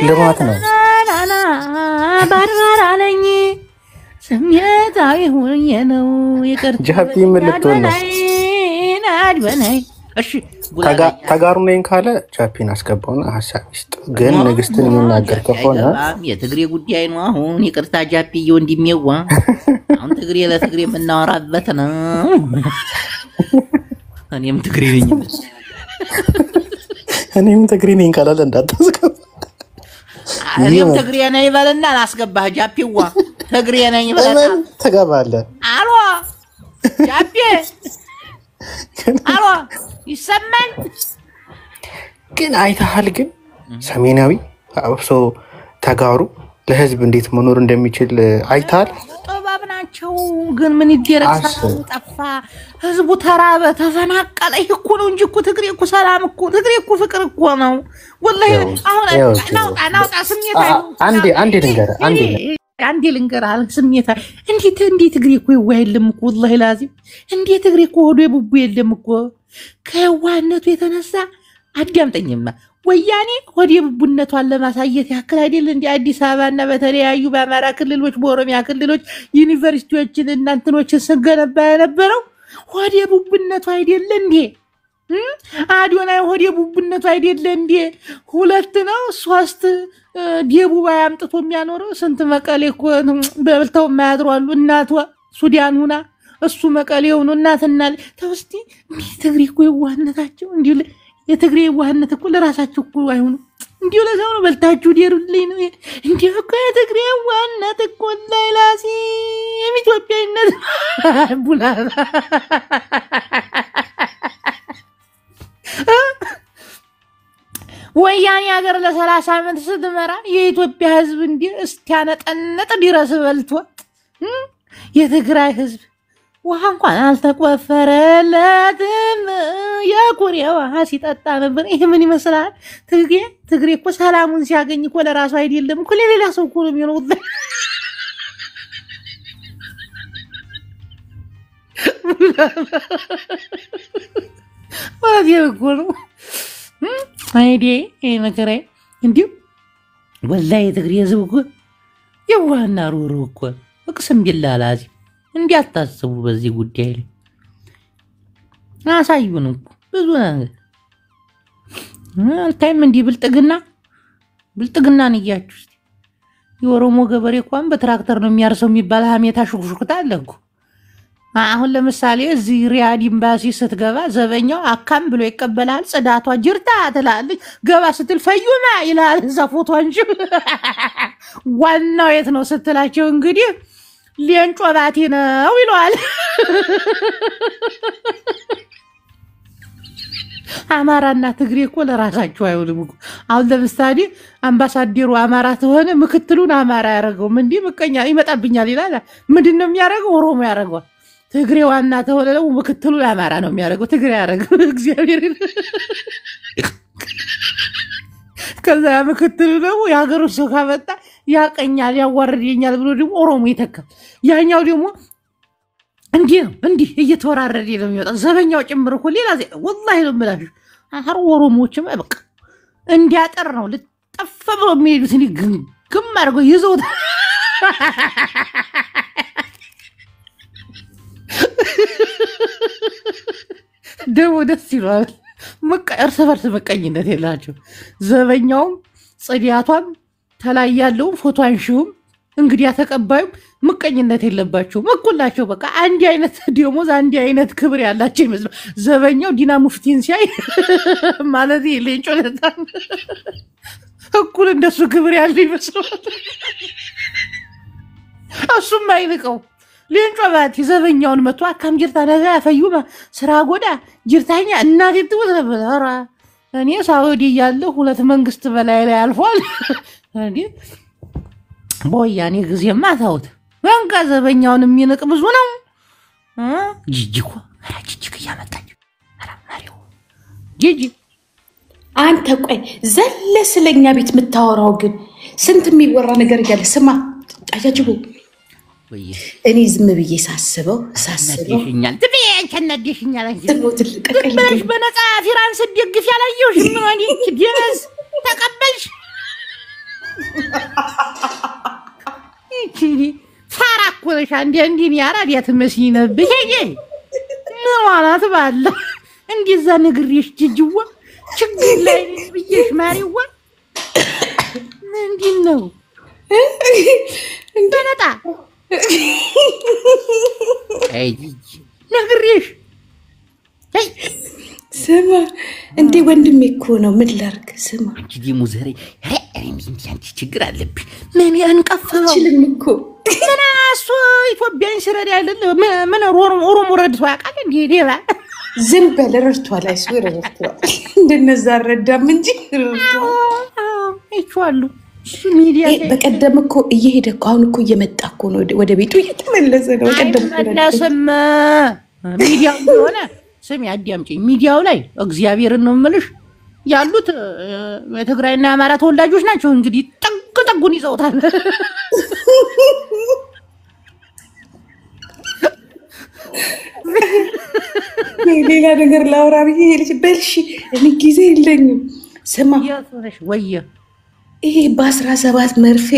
ልማት ነው ባርባር አለኝ ስሜታዊ ሆኜ ነው ይቅርታ ጃፒ ምን ልትሆን ነው እሺ ተጋሩ ነኝ ካለ ጃፒን አስገባውና ሐሳብ ይስጥ ግን ንግስትን የሚናገር ከሆነ የትግሬ ጉዳይ ነው አሁን ይቅርታ ጃፒ ወንድሜዋ አሁን ትግሬ ለትግሬ የምናወራበት ነው እኔም ትግሬ ነኝ ካላለ እንዳታስገባ እኔም ትግሬ ነኝ ይበልና አላስገባህ ጃፒዋ ትግሬ ነኝ ይበልና ተገባለህ አሎ ጃፒ አሎ ይሰማል ግን አይተሃል ግን ሰሜናዊ አብሶ ተጋሩ ለህዝብ እንዴት መኖር እንደሚችል አይተሃል ጠባብናቸው ግን ምን ይደረግ ጠፋ ህዝቡ ተራበ ተፈናቀለ እኮ ነው እንጂ እኮ ትግሬ እኮ ሰላም እኮ ትግሬ እኮ ፍቅር እኮ ነው ወላሂ አሁን ናውጣ ስሜታ አንዴ ልንገር አለ ስሜታ እንዴት ትግሬ እኮ ይዋይልም እኮ ወላሂ ላዚም እንዴት ትግሬ እኮ ሆዶ ይቡቡ የለም እኮ ከዋነቱ የተነሳ አዳምጠኝማ ወያኔ ሆዶ ይቡቡነቷን ለማሳየት ያክል አይደል እንዴ አዲስ አበባና በተለያዩ በአማራ ክልሎች በኦሮሚያ ክልሎች ዩኒቨርሲቲዎችን እናንተኖችን ሰገነባ የነበረው ሆዶ ይቡቡነቷ አይደል እንዴ አዶናይ ሆዶ ይቡቡነቷ አይደል እንዴ ሁለት ነው ሶስት ዲቡባ ያምጥቶ የሚያኖረው ስንት መቀሌ እኮ በልተው ማያድሯሉ እናቷ ሱዳን ሁና እሱ መቀሌው ነው እናትና ተውስቲ ትግሬ እኮ የዋህነታቸው እንዲሁ የትግሬ የዋህነት እኮ ለራሳቸው እኮ አይሆኑ እንዲሁ ለዛው ነው በልታችሁ ዲሩልኝ ነው እንዲሁ እኮ የትግሬ የዋህነት እኮ ላይላሲ የኢትዮጵያዊነት ቡላ ወያኔ ሀገር ለ30 ዓመት ስትመራ የኢትዮጵያ ህዝብ እንዴ እስኪያነጠነጥ ድረስ በልቶ የትግራይ ህዝብ ውሃ እንኳን አልተቆፈረለትም። የኩሬ ውሃ ሲጠጣ ነበር። ይሄ ምን ይመስላል? ትግሬ እኮ ሰላሙን ሲያገኝ እኮ ለራሱ አይደለም እኮ ለሌላ ሰው እኮ ነው የሚሆነው። ማለት እኮ ነው አይዴ ይሄ ነገር እንዲሁ ወላሂ የትግሬ ህዝብ እኮ የዋህና ሩህሩህ እኮ እቅስም ቢላላዚ እንዲያታስቡ በዚህ ጉዳይ ላይ አሳዩን እኮ ብዙ ነገር አልታይም። እንዲህ ብልጥግናን እያችሁ እስቲ የኦሮሞ ገበሬ እንኳን በትራክተር ነው የሚያርሰው የሚባል ሀሜታ ሹክሹክታ አለ እኮ። አሁን ለምሳሌ እዚህ ሪያድ ኤምባሲ ስትገባ ዘበኛው አካም ብሎ ይቀበላል። ጽዳቷ ጅርታ ትላለች። ገባ ስትል ፈዩማ ይላል። እዛ ፎቶ አንቺ ዋናው የት ነው ስትላቸው እንግዲህ ሌንጮ ባቲ ነው ይሏል። አማራና ትግሬ እኮ ለራሳቸው አይሆንም እኮ። አሁን ለምሳሌ አምባሳደሩ አማራ ተሆነ ምክትሉን አማራ ያደረገው እንዲህ ምቀኛ ይመጣብኛል ይላል። ምንድነው የሚያደርገው? ኦሮሞ ያደርገዋል። ትግሬ ዋና ተሆነ ደግሞ ምክትሉ አማራ ነው የሚያደርገው። ትግሬ ያደርገው እግዚአብሔር። ከዛ ምክትሉ ደግሞ የሀገሩ ሰው ካመጣ ያቀኛል ያዋርደኛል ብሎ ደግሞ ኦሮሞ ይተካል። ያኛው ደግሞ እንዲህ ነው እንዲህ እየተወራረደ ነው የሚወጣ። ዘበኛው ጭምር እኮ ሌላ ወላሂ ነው የምላችሁ። አሁን ኦሮሞዎችም በቃ እንዲያጠር ነው ልጠፍ ብሎ የሚሄዱት ግም አድርገው ይዘውት ደግሞ ደስ ይሏል። እርስ በርስ መቀኝነት የላቸው። ዘበኛውም ጽዲያቷም ተላይ ያለውም ፎቶ አንሺውም እንግዲያ ተቀባዩም ምቀኝነት የለባቸውም። እኩል ናቸው። በቃ አንድ አይነት ደሞዝ አንድ አይነት ክብር ያላቸው ይመስላል። ዘበኛው ዲና ሙፍቲን ሲያይ ማለት ሌንጮ ለታን እኩል እንደሱ ክብር ያለው ይመስላል። እሱም አይንቀው ሌንጮ ባቲ ዘበኛውን መጥቶ አካም ጅርታ ነገ ያፈዩማ ስራ ጎዳ ጅርታኛ እናት ትወት ነበር። ኧረ እኔ ሳውዲ ያለው 2 መንግስት በላይ ላይ አልፏል። እንዴ ቦያኔ ጊዜማ ታውት ወንጋ ዘበኛውን የሚንቅ ብዙ ነው። ጂጂኮ ጂጂክ ያመጣኝ ማሪው ጂጂ አንተ ቆይ ዘለ ስለኛ ቤት የምታወራው ግን ስንት የሚወራ ነገር እያለ ስማ አያጅቡ እኔ ዝም ብዬ ሳስበው ነዲሽኛል ትበያንከነዲሽኛል ትልቀቀልሽ በነፃ ፊራንስ ደግፍ ያላየው ሽማኒ ዲያስ ተቀበልሽ እቺ ፋራኩልሽ እንዴ ያራዲያ ትመስይ ነብሽ ምን ማለት ባለ እንደዛ ነግሬሽ ጅጅዋ ችግር ላይ ብዬሽ ማሪዋ ምንድነው እንደነጣ አይ ነግሬሽ ስማ እንዴ ወንድሜ እኮ ነው ምን ላርግ ስማ አንቺ ዲሙ ዘሬ አንቺ ችግር አለብሽ ምን ያንቀፈው አልችልም እኮ ምን አሱ ኢትዮጵያን ሲረዳ አይደል ምን ኦሮሞ ረድቶ ያውቃል እንዴ ዴባ ዝም በል ረድቷል አይስወር ረድቷል እንደነዛ ረዳም እንጂ አይቻሉ ሚዲያ በቀደም እኮ እየሄደ እኮ አሁን እኮ እየመጣ እኮ ነው ወደ ቤቱ እየተመለሰ ነው በቀደም ለሰማ ሚዲያው ሆነ ስም ያዳምጪኝ ሚዲያው ላይ እግዚአብሔርን ነው የምልሽ ያሉት የትግራይና የአማራ ተወላጆች ናቸው እንግዲህ ጥጉን ይዘውታል ሌላ ነገር ላውራ ብዬ ልጅ በልሽ እኔ ጊዜ የለኝም ስማ ያሰረሽ ወየ ይሄ በ17 መርፌ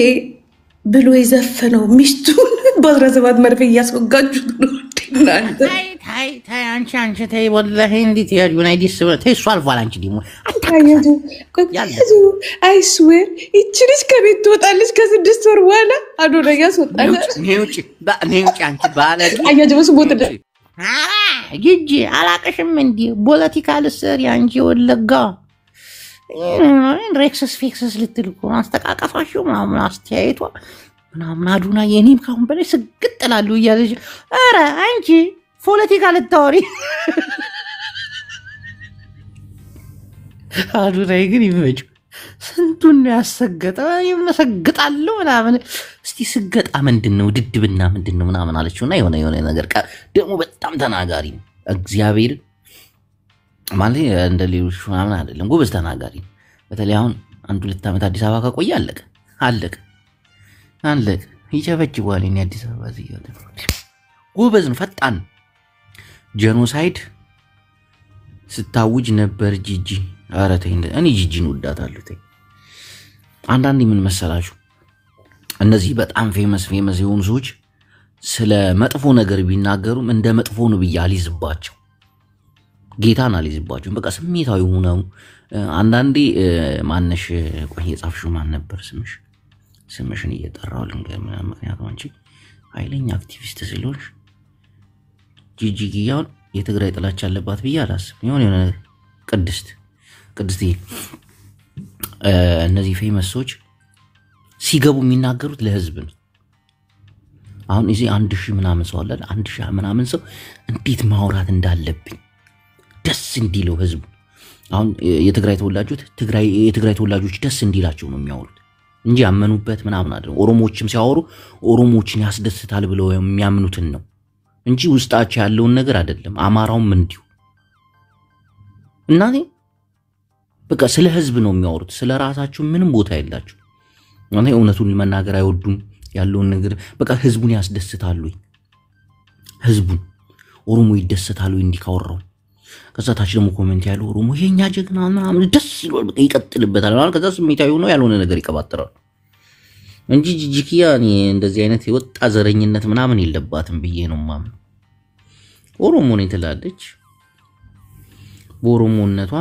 ብሎ የዘፈነው ሚስቱን በ17 መርፌ እያስወጋጁት ነው እናንተ ታይ አንቺ ታይ ወላሂ እንዴት ያዩን አይዲስ ታይ ሷል ቫላንቺ ዲሞ አታየዱ አይስዌር እቺ ልጅ ከቤት ትወጣለች ከ6 ወር በኋላ አዶና ያስወጣለች ኔውጪ አንቺ ባለዲ አያጅ በሱ ቦት ጂጂ አላቀሽም እንዴ ፖለቲካል ሰሪ አንቺ ወለጋ ሬክሰስ ፊክሰስ ልትልኩ አስተቃቀፋሽው ምናምን አስተያየቷ ምናምን አዱና የኔም ካሁን በላይ ስግጥላሉ እያለች ኧረ አንቺ ፖለቲካ ልታወሪ አዱና ግን ይመጭ ስንቱን ያሰገጠው ይመሰግጣለሁ ምናምን እስቲ ስገጣ ምንድነው ድድብና ምንድነው ምናምን አለችውና የሆነ ነገር ደግሞ በጣም ተናጋሪ ነው እግዚአብሔር ማለት እንደ ሌሎች ምናምን አይደለም ጎበዝ ተናጋሪ በተለይ አሁን አንዱ 2 ዓመት አዲስ አበባ ከቆየ አለቀ ይጨበጭባል እኔ አዲስ አበባ ዝያለ ጎበዝ ነው ፈጣን ጄኖሳይድ ስታውጅ ነበር ጂጂ አረተኝ እኔ ጂጂን ወዳታለሁ ተይ አንዳንዴ ምን መሰላችሁ እነዚህ በጣም ፌመስ የሆኑ ሰዎች ስለ መጥፎ ነገር ቢናገሩም እንደ መጥፎ ነው በያሊዝባቸው ጌታን አሊዝባቸው በቃ ስሜታዊ ሆነው አንዳንዴ ማነሽ ቆይ የጻፍሽው ማን ነበር ስምሽን እየጠራው ልንገር ምክንያቱም አንቺ ኃይለኛ አክቲቪስት ስለሆንሽ ጂጂጊያውን የትግራይ ጥላቻ አለባት በያላስብ የሆነ ቅድስት እነዚህ ፌመስ ሰዎች ሲገቡ የሚናገሩት ለህዝብ ነው አሁን እዚህ 1000 ምናምን ሰው አለ 1000 ምናምን ሰው እንዴት ማውራት እንዳለብኝ ደስ እንዲለው ህዝቡ አሁን የትግራይ ተወላጆች ደስ እንዲላቸው ነው የሚያወሩት እንጂ ያመኑበት ምናምን አይደለም ኦሮሞዎችም ሲያወሩ ኦሮሞዎችን ያስደስታል ብለው የሚያምኑትን ነው እንጂ ውስጣቸው ያለውን ነገር አይደለም አማራውም እንዲሁ እናኔ በቃ ስለ ህዝብ ነው የሚያወሩት ስለ ራሳቸው ምንም ቦታ የላቸው ማለት እውነቱን መናገር አይወዱም ያለውን ነገር በቃ ህዝቡን ያስደስታሉ ህዝቡን ኦሮሞ ይደሰታሉ እንዲካወራው ከዛ ታች ደግሞ ኮሜንት ያለው ኦሮሞ የኛ ጀግና ምናምን ደስ ይላል በቃ ይቀጥልበታል ማለት ከዛ ስሜታዊ ነው ያልሆነ ነገር ይቀባጥራል እንጂ ጂጂኪያ እኔ እንደዚህ አይነት የወጣ ዘረኝነት ምናምን የለባትም ብዬ ነው ማምን ኦሮሞ ነው ትላለች በኦሮሞነቷ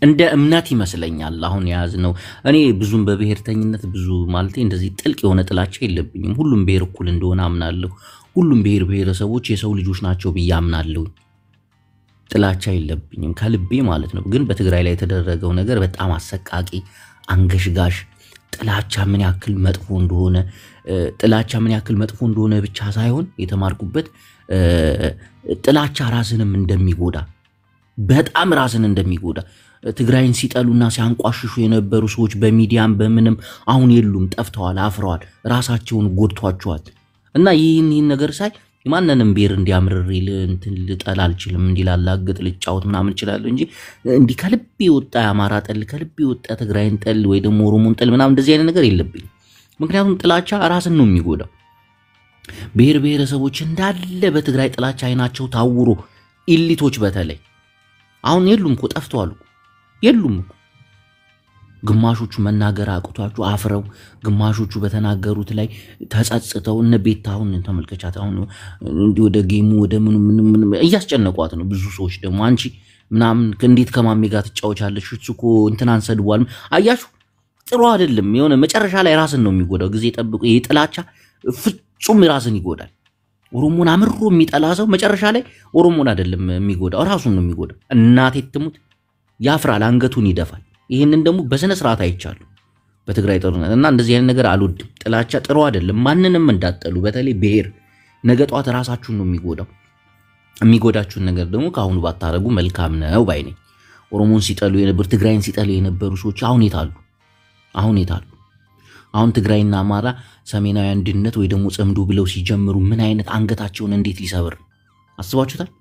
እንደ እምነት ይመስለኛል አሁን ያዝነው እኔ ብዙም በብሔርተኝነት ብዙ ማለት እንደዚህ ጥልቅ የሆነ ጥላቻ የለብኝም ሁሉም ብሔር እኩል እንደሆነ አምናለሁ ሁሉም ብሔረሰቦች የሰው ልጆች ናቸው በያምናለሁ ጥላቻ የለብኝም ከልቤ ማለት ነው ግን በትግራይ ላይ የተደረገው ነገር በጣም አሰቃቂ አንገሽጋሽ ጥላቻ ምን ያክል መጥፎ እንደሆነ ብቻ ሳይሆን የተማርኩበት ጥላቻ ራስንም እንደሚጎዳ በጣም ራስን እንደሚጎዳ ትግራይን ሲጠሉና ሲያንቋሽሹ የነበሩ ሰዎች በሚዲያም በምንም አሁን የሉም ጠፍተዋል አፍረዋል ራሳቸውን ጎድቷቸዋል እና ይህን ነገር ሳይ ማንንም ብሔር እንዲያምርር ልጠላ አልችልም እንዲላላግጥ ልጫወት ምናምን ይችላል እንጂ እንዲ ከልብ ይወጣ አማራ ጠል ከልብ ይወጣ ትግራይን ጠል ወይ ደግሞ ኦሮሞን ጠል ምናምን እንደዚህ አይነት ነገር የለብኝ ምክንያቱም ጥላቻ ራስን ነው የሚጎዳው ብሔረሰቦች እንዳለ በትግራይ ጥላቻ አይናቸው ታውሮ ኢሊቶች በተለይ አሁን የሉም እኮ ጠፍተዋል የሉም ግማሾቹ መናገር አቅቷቸው አፍረው ግማሾቹ በተናገሩት ላይ ተጸጽተው እነ ቤታውን ተመልከቻት አሁን እንዲ ወደ ጌሙ ወደ ምን እያስጨነቋት ነው ብዙ ሰዎች ደግሞ አንቺ ምናምን እንዴት ከማሜ ጋር ተጫውቻለሽ እሱኮ እንተናን ሰድቧል አያችሁ ጥሩ አይደለም የሆነ መጨረሻ ላይ ራስን ነው የሚጎዳው ጊዜ ጠብቁ ይሄ ጥላቻ ፍጹም ራስን ይጎዳል ኦሮሞን አምሮ የሚጠላ ሰው መጨረሻ ላይ ኦሮሞን አይደለም የሚጎዳው ራሱን ነው የሚጎዳው እናቴ ትሙት ያፍራል አንገቱን ይደፋል ይሄንን ደግሞ በስነ ስርዓት አይቻሉ በትግራይ ጦርነት እና እንደዚህ አይነት ነገር አልወድም ጥላቻ ጥሩ አይደለም ማንንም እንዳጠሉ በተለይ ብሔር ነገጧት ራሳችሁን ነው የሚጎዳችሁን ነገር ደግሞ ካሁኑ ባታረጉ መልካም ነው ባይነኝ ኦሮሞን ሲጠሉ የነበሩ ትግራይን ሲጠሉ የነበሩ ሰዎች አሁን የታሉ አሁን ትግራይና አማራ ሰሜናዊ አንድነት ወይ ደግሞ ጸምዶ ብለው ሲጀምሩ ምን አይነት አንገታቸውን እንዴት ሊሰብር አስባችሁታል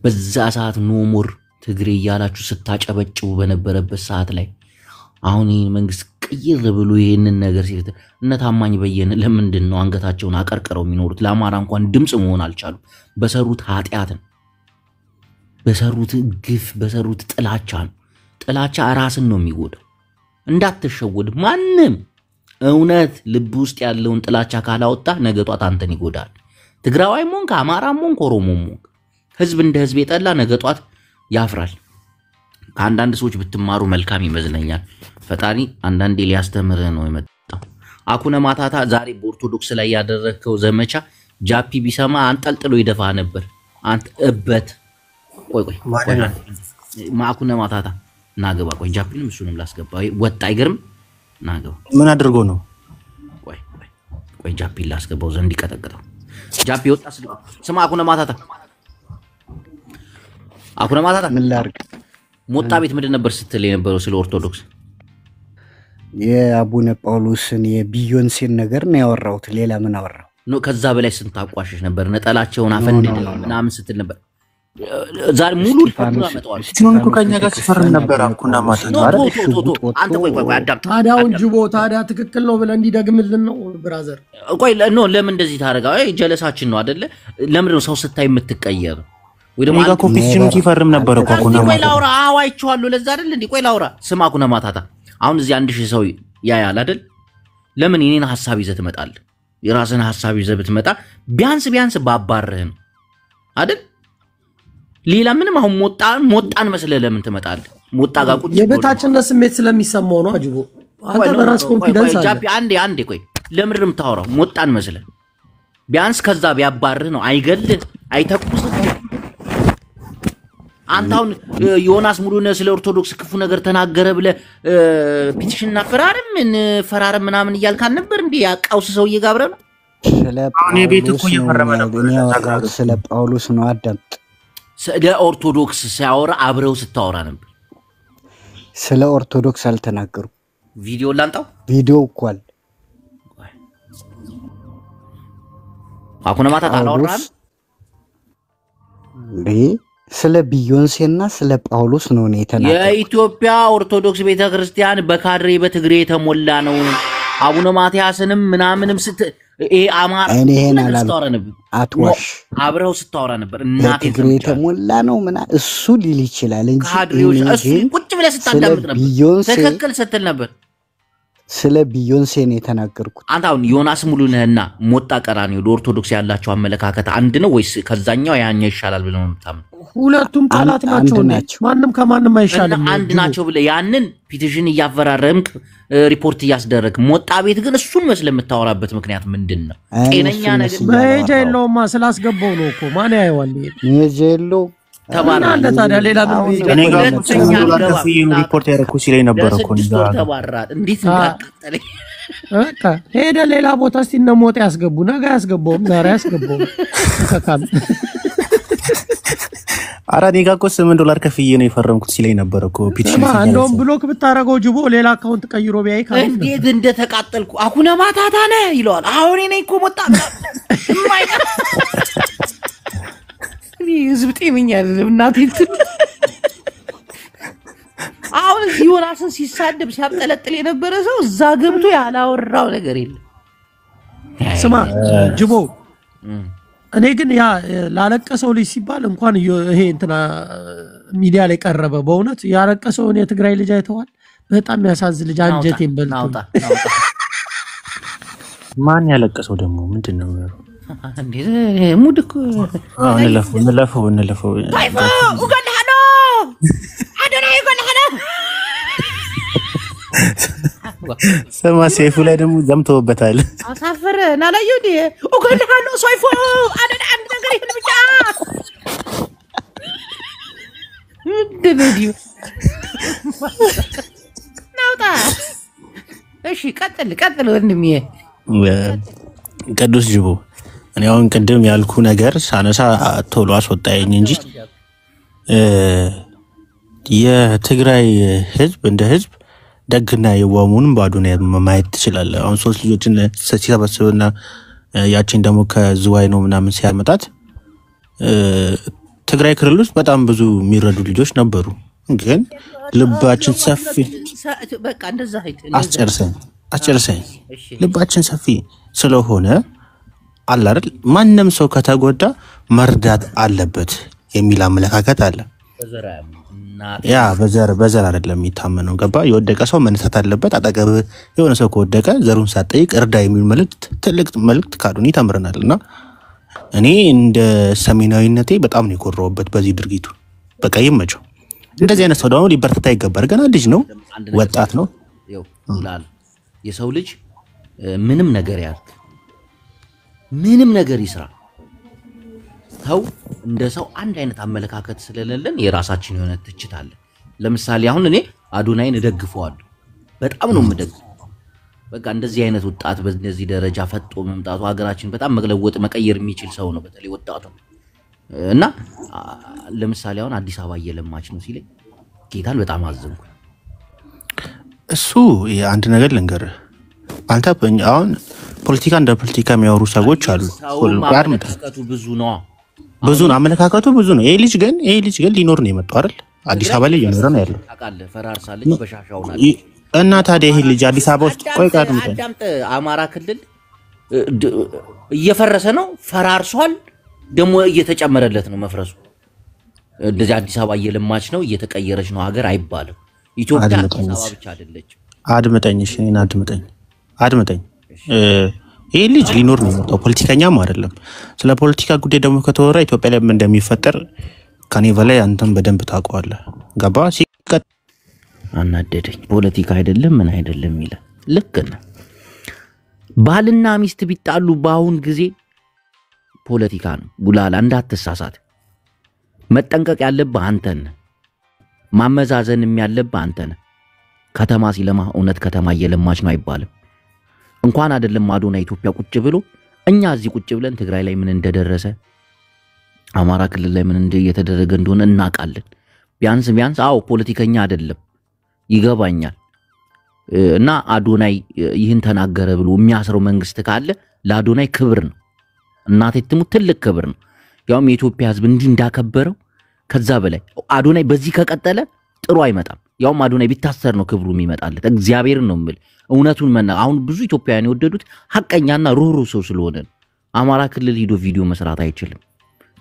በዛ ሰዓት ኖሞር ትግሬ ያላችሁ ስታጨበጭቡ በነበረበት ሰዓት ላይ አሁን ይሄን መንግስት ቅይር ብሎ ይሄንን ነገር ሲፈታ እነ ታማኝ በየነ ለምንድን ነው አንገታቸውን አቀርቀረው የሚኖሩት ለአማራ እንኳን ድምጽ መሆን አልቻሉ በሰሩት ኃጢያትን በሰሩት ግፍ በሰሩት ጥላቻ ራስን ነው የሚጎዳው እንዳትሸወድ ማንንም እውነት ልብ ውስጥ ያለውን ጥላቻ ካላወጣ ነገጧት አንተን ይጎዳል ትግራዋይም ሆንክ አማራም ሆንክ ኦሮሞም ሆንክ ህዝብ እንደ ህዝብ የጠላ ነገጧት ያፍራል ከአንዳንድ ሰዎች ብትማሩ መልካም ይመስለኛል ፈጣሪ አንዳንዴ ሊያስተምር ነው የመጣው አኩነ ማታታ ዛሬ በኦርቶዶክስ ላይ ያደረከው ዘመቻ ጃፒ ቢሰማ አንጠልጥሎ ይደፋ ነበር አንተ እበት ቆይ ማኩነ ማታታ ናገባ ቆይ ጃፒንም እሱንም ላስገባ ወጣ አይገርም ናገባ ምን አድርጎ ነው ቆይ ጃፒ ላስገባው ዘንድ ይቀጠቅጠው ጃፒ ወጣ ስማ አኩነ ማታታ ምን ላርግ ሞጣ ቤት ምንድን ነበር ስትል የነበረው ስለ ኦርቶዶክስ? የአቡነ ጳውሎስን የቢዮንሴን ነገር ነው ያወራሁት። ሌላ ምን አወራው? ነው ከዛ በላይ ስንታቋሽሽ ነበር። ነጠላቸውን አፈንድድ ምናምን ስትል ነበር። ዛሬ ሙሉ ፈጥኖ አመጣዋል። ሲሆን እኮ ከኛ ጋር ሲፈርም ነበር አኩና ማታ ነው አይደል? አንተ ቆይ አዳም ታዲያውን ጅቦ ታዲያ ትክክል ነው ብለህ እንዲደግምልን ነው ብራዘር። ቆይ ነው ለምን እንደዚህ ታረጋው? ጀለሳችን ነው አይደለ? ለምን ነው ሰው ስታይ የምትቀየር? ወይ ደግሞ አንተ ኮፒሽኑ ሲፈርም ነበር እኮ አኩና ማታ። ቆይ ላውራ አዋይቻለሁ። ለዛ አይደል እንዴ? ቆይ ላውራ ስማ አኩና ማታታ አሁን እዚህ 1000 ሰው ያያል አይደል? ለምን የኔን ሐሳብ ይዘህ ትመጣለህ? የራስን ሐሳብ ይዘህ ብትመጣ ቢያንስ ባባርህ ነው አይደል? ሌላ ምንም አሁን ሞጣን መስለህ ለምን ትመጣለህ? ሞጣ ጋር ቁጭ የበታችነት ስሜት ስለሚሰማው ነው አጅቦ። አንተ በራስ ኮንፊደንስ አለ። ጃፒ አንዴ ቆይ ለምን የምታወራው? ሞጣን መስለህ ቢያንስ ከዛ ቢያባርህ ነው። አይገልህ አይተኩስህ። አንተ አሁን ዮናስ ሙሉነህ ስለ ኦርቶዶክስ ክፉ ነገር ተናገረ ብለህ ፒቲሽን ፈራረም ምናምን እያልካን ነበር እንዴ? ያቃውስ ሰውዬ ጋር አብረን አሁን የቤት እኮ እየፈረመ ነበር። ስለ ጳውሎስ ነው አዳምጥ። ስለ ኦርቶዶክስ ሲያወራ አብረው ስታወራ ነበር። ስለ ኦርቶዶክስ አልተናገሩ። ቪዲዮ ላንጣው። ቪዲዮ እኮ አለ። አኩና ማታ ታላወራን እንዴ? ስለ ቢዮንሴና ስለ ጳውሎስ ነው የተናገረው። የኢትዮጵያ ኦርቶዶክስ ቤተክርስቲያን በካድሬ በትግሬ የተሞላ ነው። አቡነ ማትያስንም ምናምንም አማራ እኔን አላልኩም። አትዋሽ። አብረው ስታወራ ነበር። እናቴ ትግሬ የተሞላ ነው ምና እሱ ሊል ይችላል እንጂ ካድሬዎች እሱ ቁጭ ብለህ ስታዳምጥ ነበር። ትክክል ስትል ነበር። ስለ ቢዮንሴን የተናገርኩት። አንተ አሁን ዮናስ ሙሉነህና ሞጣ ቀራኒዮ ለኦርቶዶክስ ያላቸው አመለካከት አንድ ነው ወይስ ከዛኛው ያኛው ይሻላል ብለው ነው የምታምነው? ሁለቱም ጠላት ናቸው። ማንም ከማንም አይሻልም። አንድ ናቸው ብለህ ያንን ፒቲሽን እያፈራረምክ ሪፖርት እያስደረግ ሞጣ ቤት ግን እሱን መስለ የምታወራበት ምክንያት ምንድነው? ጤነኛ ነገር መሄጃ የለውማ። ስላስገባው ነው እኮ ማን ያየዋል? መሄጃ የለው ተባራለ። ታዲያ ሌላ ምን እኔ ጋር $2 ሪፖርት ያደረኩ ሲለኝ ነበር እኮ ተባራል። እንዴት እንዳቃጠለኝ በቃ ሄደ ሌላ ቦታ እስቲ እነሞጣ ያስገቡ። ነገ ያስገባውም ዛሬ ያስገባው ተካም አራ እኔ ጋር እኮ $8 ከፍዬ ነው የፈረምኩት ሲለኝ ነበር እኮ ፒቲሽን ሲገኝ። እንደውም ብሎክ ብታረገው ጅቦ ሌላ አካውንት ቀይሮ ቢያይ ካለ እንዴት እንደተቃጠልኩ አኩና ማታታ ነህ ይለዋል። አሁን እኔ እኮ ሞጣ ህዝብ ጤነኛ አይደለም። እናቴ አሁን ዮናስን ሲሳደብ ሲያብጠለጥል የነበረ ሰው እዛ ገብቶ ያላወራው ነገር የለም። ስማ ጅቦ እኔ ግን ያ ላለቀሰው ልጅ ሲባል እንኳን ይሄ እንትና ሚዲያ ላይ ቀረበ። በእውነት ያለቀሰውን የትግራይ ልጅ አይተዋል? በጣም ያሳዝን ልጅ አንጀቴን በልቶ። ማን ያለቀሰው ደግሞ ምንድነው? እንዴ ሙድ እኮ እንለፈው ታይፎ ኡጋንዳኖ አዶናይ ኡጋንዳኖ ሰማ ሰይፉ ላይ ደግሞ ዘምተውበታል። አሳፈረ ናላዩ ዲ ኡጋንዳኖ ሰይፉ አዶና አንድ ነገር ይሁን ብቻ ደበዲው ናውጣ። እሺ ቀጥል ወንድሜ ቅዱስ ጅቦ። እኔ አሁን ቅድም ያልኩ ነገር ሳነሳ ቶሎ አስወጣኝ እንጂ የትግራይ ህዝብ እንደ ህዝብ ደግና የዋሙን ባዶና ማየት ትችላለህ። አሁን 3 ልጆችን ሲሰበስብና ያቺን ደግሞ ከዝዋይ ነው ምናምን ሲያመጣት ትግራይ ክልል ውስጥ በጣም ብዙ የሚረዱ ልጆች ነበሩ። ግን ልባችን ሰፊ በቃ እንደዛ አስጨርሰኝ ልባችን ሰፊ ስለሆነ አለ አይደል ማንንም ሰው ከተጎዳ መርዳት አለበት የሚል አመለካከት አለ። ያ በዘር አይደለም የሚታመነው። ገባ? የወደቀ ሰው መነሳት አለበት። አጠገብ የሆነ ሰው ከወደቀ ዘሩን ሳትጠይቅ እርዳ የሚል መልእክት ትልቅ መልእክት ካዱኒ ተምረናልና እኔ እንደ ሰሜናዊነቴ በጣም ነው የኮራውበት በዚህ ድርጊቱ። በቃ ይመቸው። እንደዚህ አይነት ሰው ደግሞ ሊበረታታ ይገባል። ገና ልጅ ነው፣ ወጣት ነው። የሰው ልጅ ምንም ነገር ያርክ ምንም ነገር ይስራ ሰው እንደ ሰው አንድ አይነት አመለካከት ስለሌለን የራሳችን የሆነ ትችት አለ። ለምሳሌ አሁን እኔ አዶናይን እደግፈዋለሁ፣ በጣም ነው የምደግፈው። በቃ እንደዚህ አይነት ወጣት በዚህ ደረጃ ፈጥጦ መምጣቱ ሀገራችን በጣም መግለወጥ መቀየር የሚችል ሰው ነው፣ በተለይ ወጣቱ። እና ለምሳሌ አሁን አዲስ አበባ እየለማች ነው ሲለኝ ጌታን በጣም አዘንኩ። እሱ አንድ ነገር ልንገርህ አንተ አሁን ፖለቲካ እንደ ፖለቲካ የሚያወሩ ሰዎች አሉ። አመለካከቱ ብዙ ነው አመለካከቱ ብዙ ነው። ይሄ ልጅ ግን ሊኖር ነው የመጣው አይደል? አዲስ አበባ ላይ እየኖረ ነው ያለው። ታውቃለህ፣ ፈራርሳለች በሻሻው ናት። እና ታዲያ ይሄ ልጅ አዲስ አበባ ውስጥ ቆይ አዳምጥ፣ አማራ ክልል እየፈረሰ ነው፣ ፈራርሷል፣ ደግሞ እየተጨመረለት ነው መፍረሱ። እንደዚህ አዲስ አበባ እየለማች ነው፣ እየተቀየረች ነው ሀገር አይባልም። ኢትዮጵያ አዲስ አበባ ብቻ አይደለችም። አድምጠኝ፣ እሺ እኔን አድምጠኝ። ይሄ ልጅ ሊኖር ነው የመጣው፣ ፖለቲከኛም አይደለም። ስለ ፖለቲካ ጉዳይ ደግሞ ከተወራ ኢትዮጵያ ላይ ምን እንደሚፈጠር ከኔ በላይ አንተም በደንብ ታውቀዋለህ። ገባ? አናደደኝ። ፖለቲካ አይደለም ምን አይደለም ይላል። ልክ ነህ። ባልና ሚስት ቢጣሉ በአሁን ጊዜ ፖለቲካ ነው። ቡላላ እንዳትሳሳት። መጠንቀቅ ያለብህ አንተ ነህ። ማመዛዘንም ያለብህ አንተ ነህ። ከተማ ሲለማ እውነት ከተማ እየለማች ነው አይባልም። እንኳን አይደለም አዶናይ ኢትዮጵያ ቁጭ ብሎ እኛ እዚህ ቁጭ ብለን ትግራይ ላይ ምን እንደደረሰ አማራ ክልል ላይ ምን እየተደረገ እንደሆነ እናውቃለን። ቢያንስ አዎ ፖለቲከኛ አይደለም ይገባኛል። እና አዶናይ ይህን ተናገረ ብሎ የሚያስረው መንግስት ካለ ለአዶናይ ክብር ነው። እናቴ ትሙት ትልቅ ክብር ነው። ያውም የኢትዮጵያ ሕዝብ እንዲህ እንዳከበረው ከዛ በላይ አዶናይ በዚህ ከቀጠለ ጥሩ አይመጣም። ያውም አዶናይ ቢታሰር ነው ክብሩ የሚመጣለት። እግዚአብሔርን ነው የምል። እውነቱን አሁን ብዙ ኢትዮጵያውያን የወደዱት ሐቀኛና ሩህሩህ ሰው ስለሆነ ነው። አማራ ክልል ሄዶ ቪዲዮ መስራት አይችልም።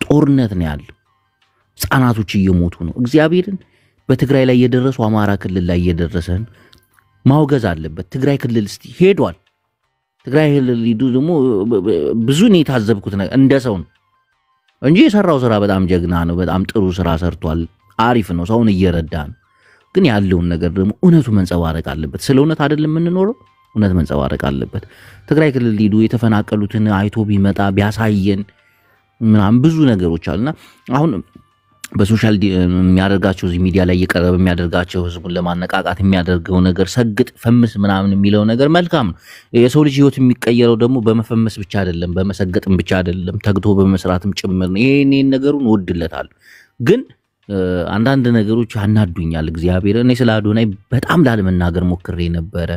ጦርነት ነው ያለው። ህፃናቶች እየሞቱ ነው። እግዚአብሔርን በትግራይ ላይ እየደረሱ አማራ ክልል ላይ እየደረሰን ማውገዝ አለበት። ትግራይ ክልል እስቲ ሄዷል። ትግራይ ክልል ሄዱ ደግሞ ብዙ ነው የታዘብኩት ነገር እንደ ሰው ነው እንጂ የሰራው ስራ በጣም ጀግና ነው። በጣም ጥሩ ስራ ሰርቷል። አሪፍ ነው። ሰውን እየረዳ ነው። ግን ያለውን ነገር ደግሞ እውነቱ መንጸባረቅ አለበት። ስለ እውነት አይደለም የምንኖረው፣ እውነት መንጸባረቅ አለበት። ትግራይ ክልል ሄዱ የተፈናቀሉትን አይቶ ቢመጣ ቢያሳየን ምናምን ብዙ ነገሮች አሉና አሁን በሶሻል የሚያደርጋቸው እዚህ ሚዲያ ላይ እየቀረበ የሚያደርጋቸው ህዝቡን ለማነቃቃት የሚያደርገው ነገር ሰግጥ ፈምስ ምናምን የሚለው ነገር መልካም ነው። የሰው ልጅ ህይወት የሚቀየረው ደግሞ በመፈመስ ብቻ አይደለም፣ በመሰገጥም ብቻ አይደለም፣ ተግቶ በመስራትም ጭምር ነው። ይሄን ነገሩን ወድለታል። ግን አንዳንድ ነገሮች አናዱኛል። እግዚአብሔር እኔ ስለ አዶናይ በጣም ላለመናገር ሞክሬ ነበረ።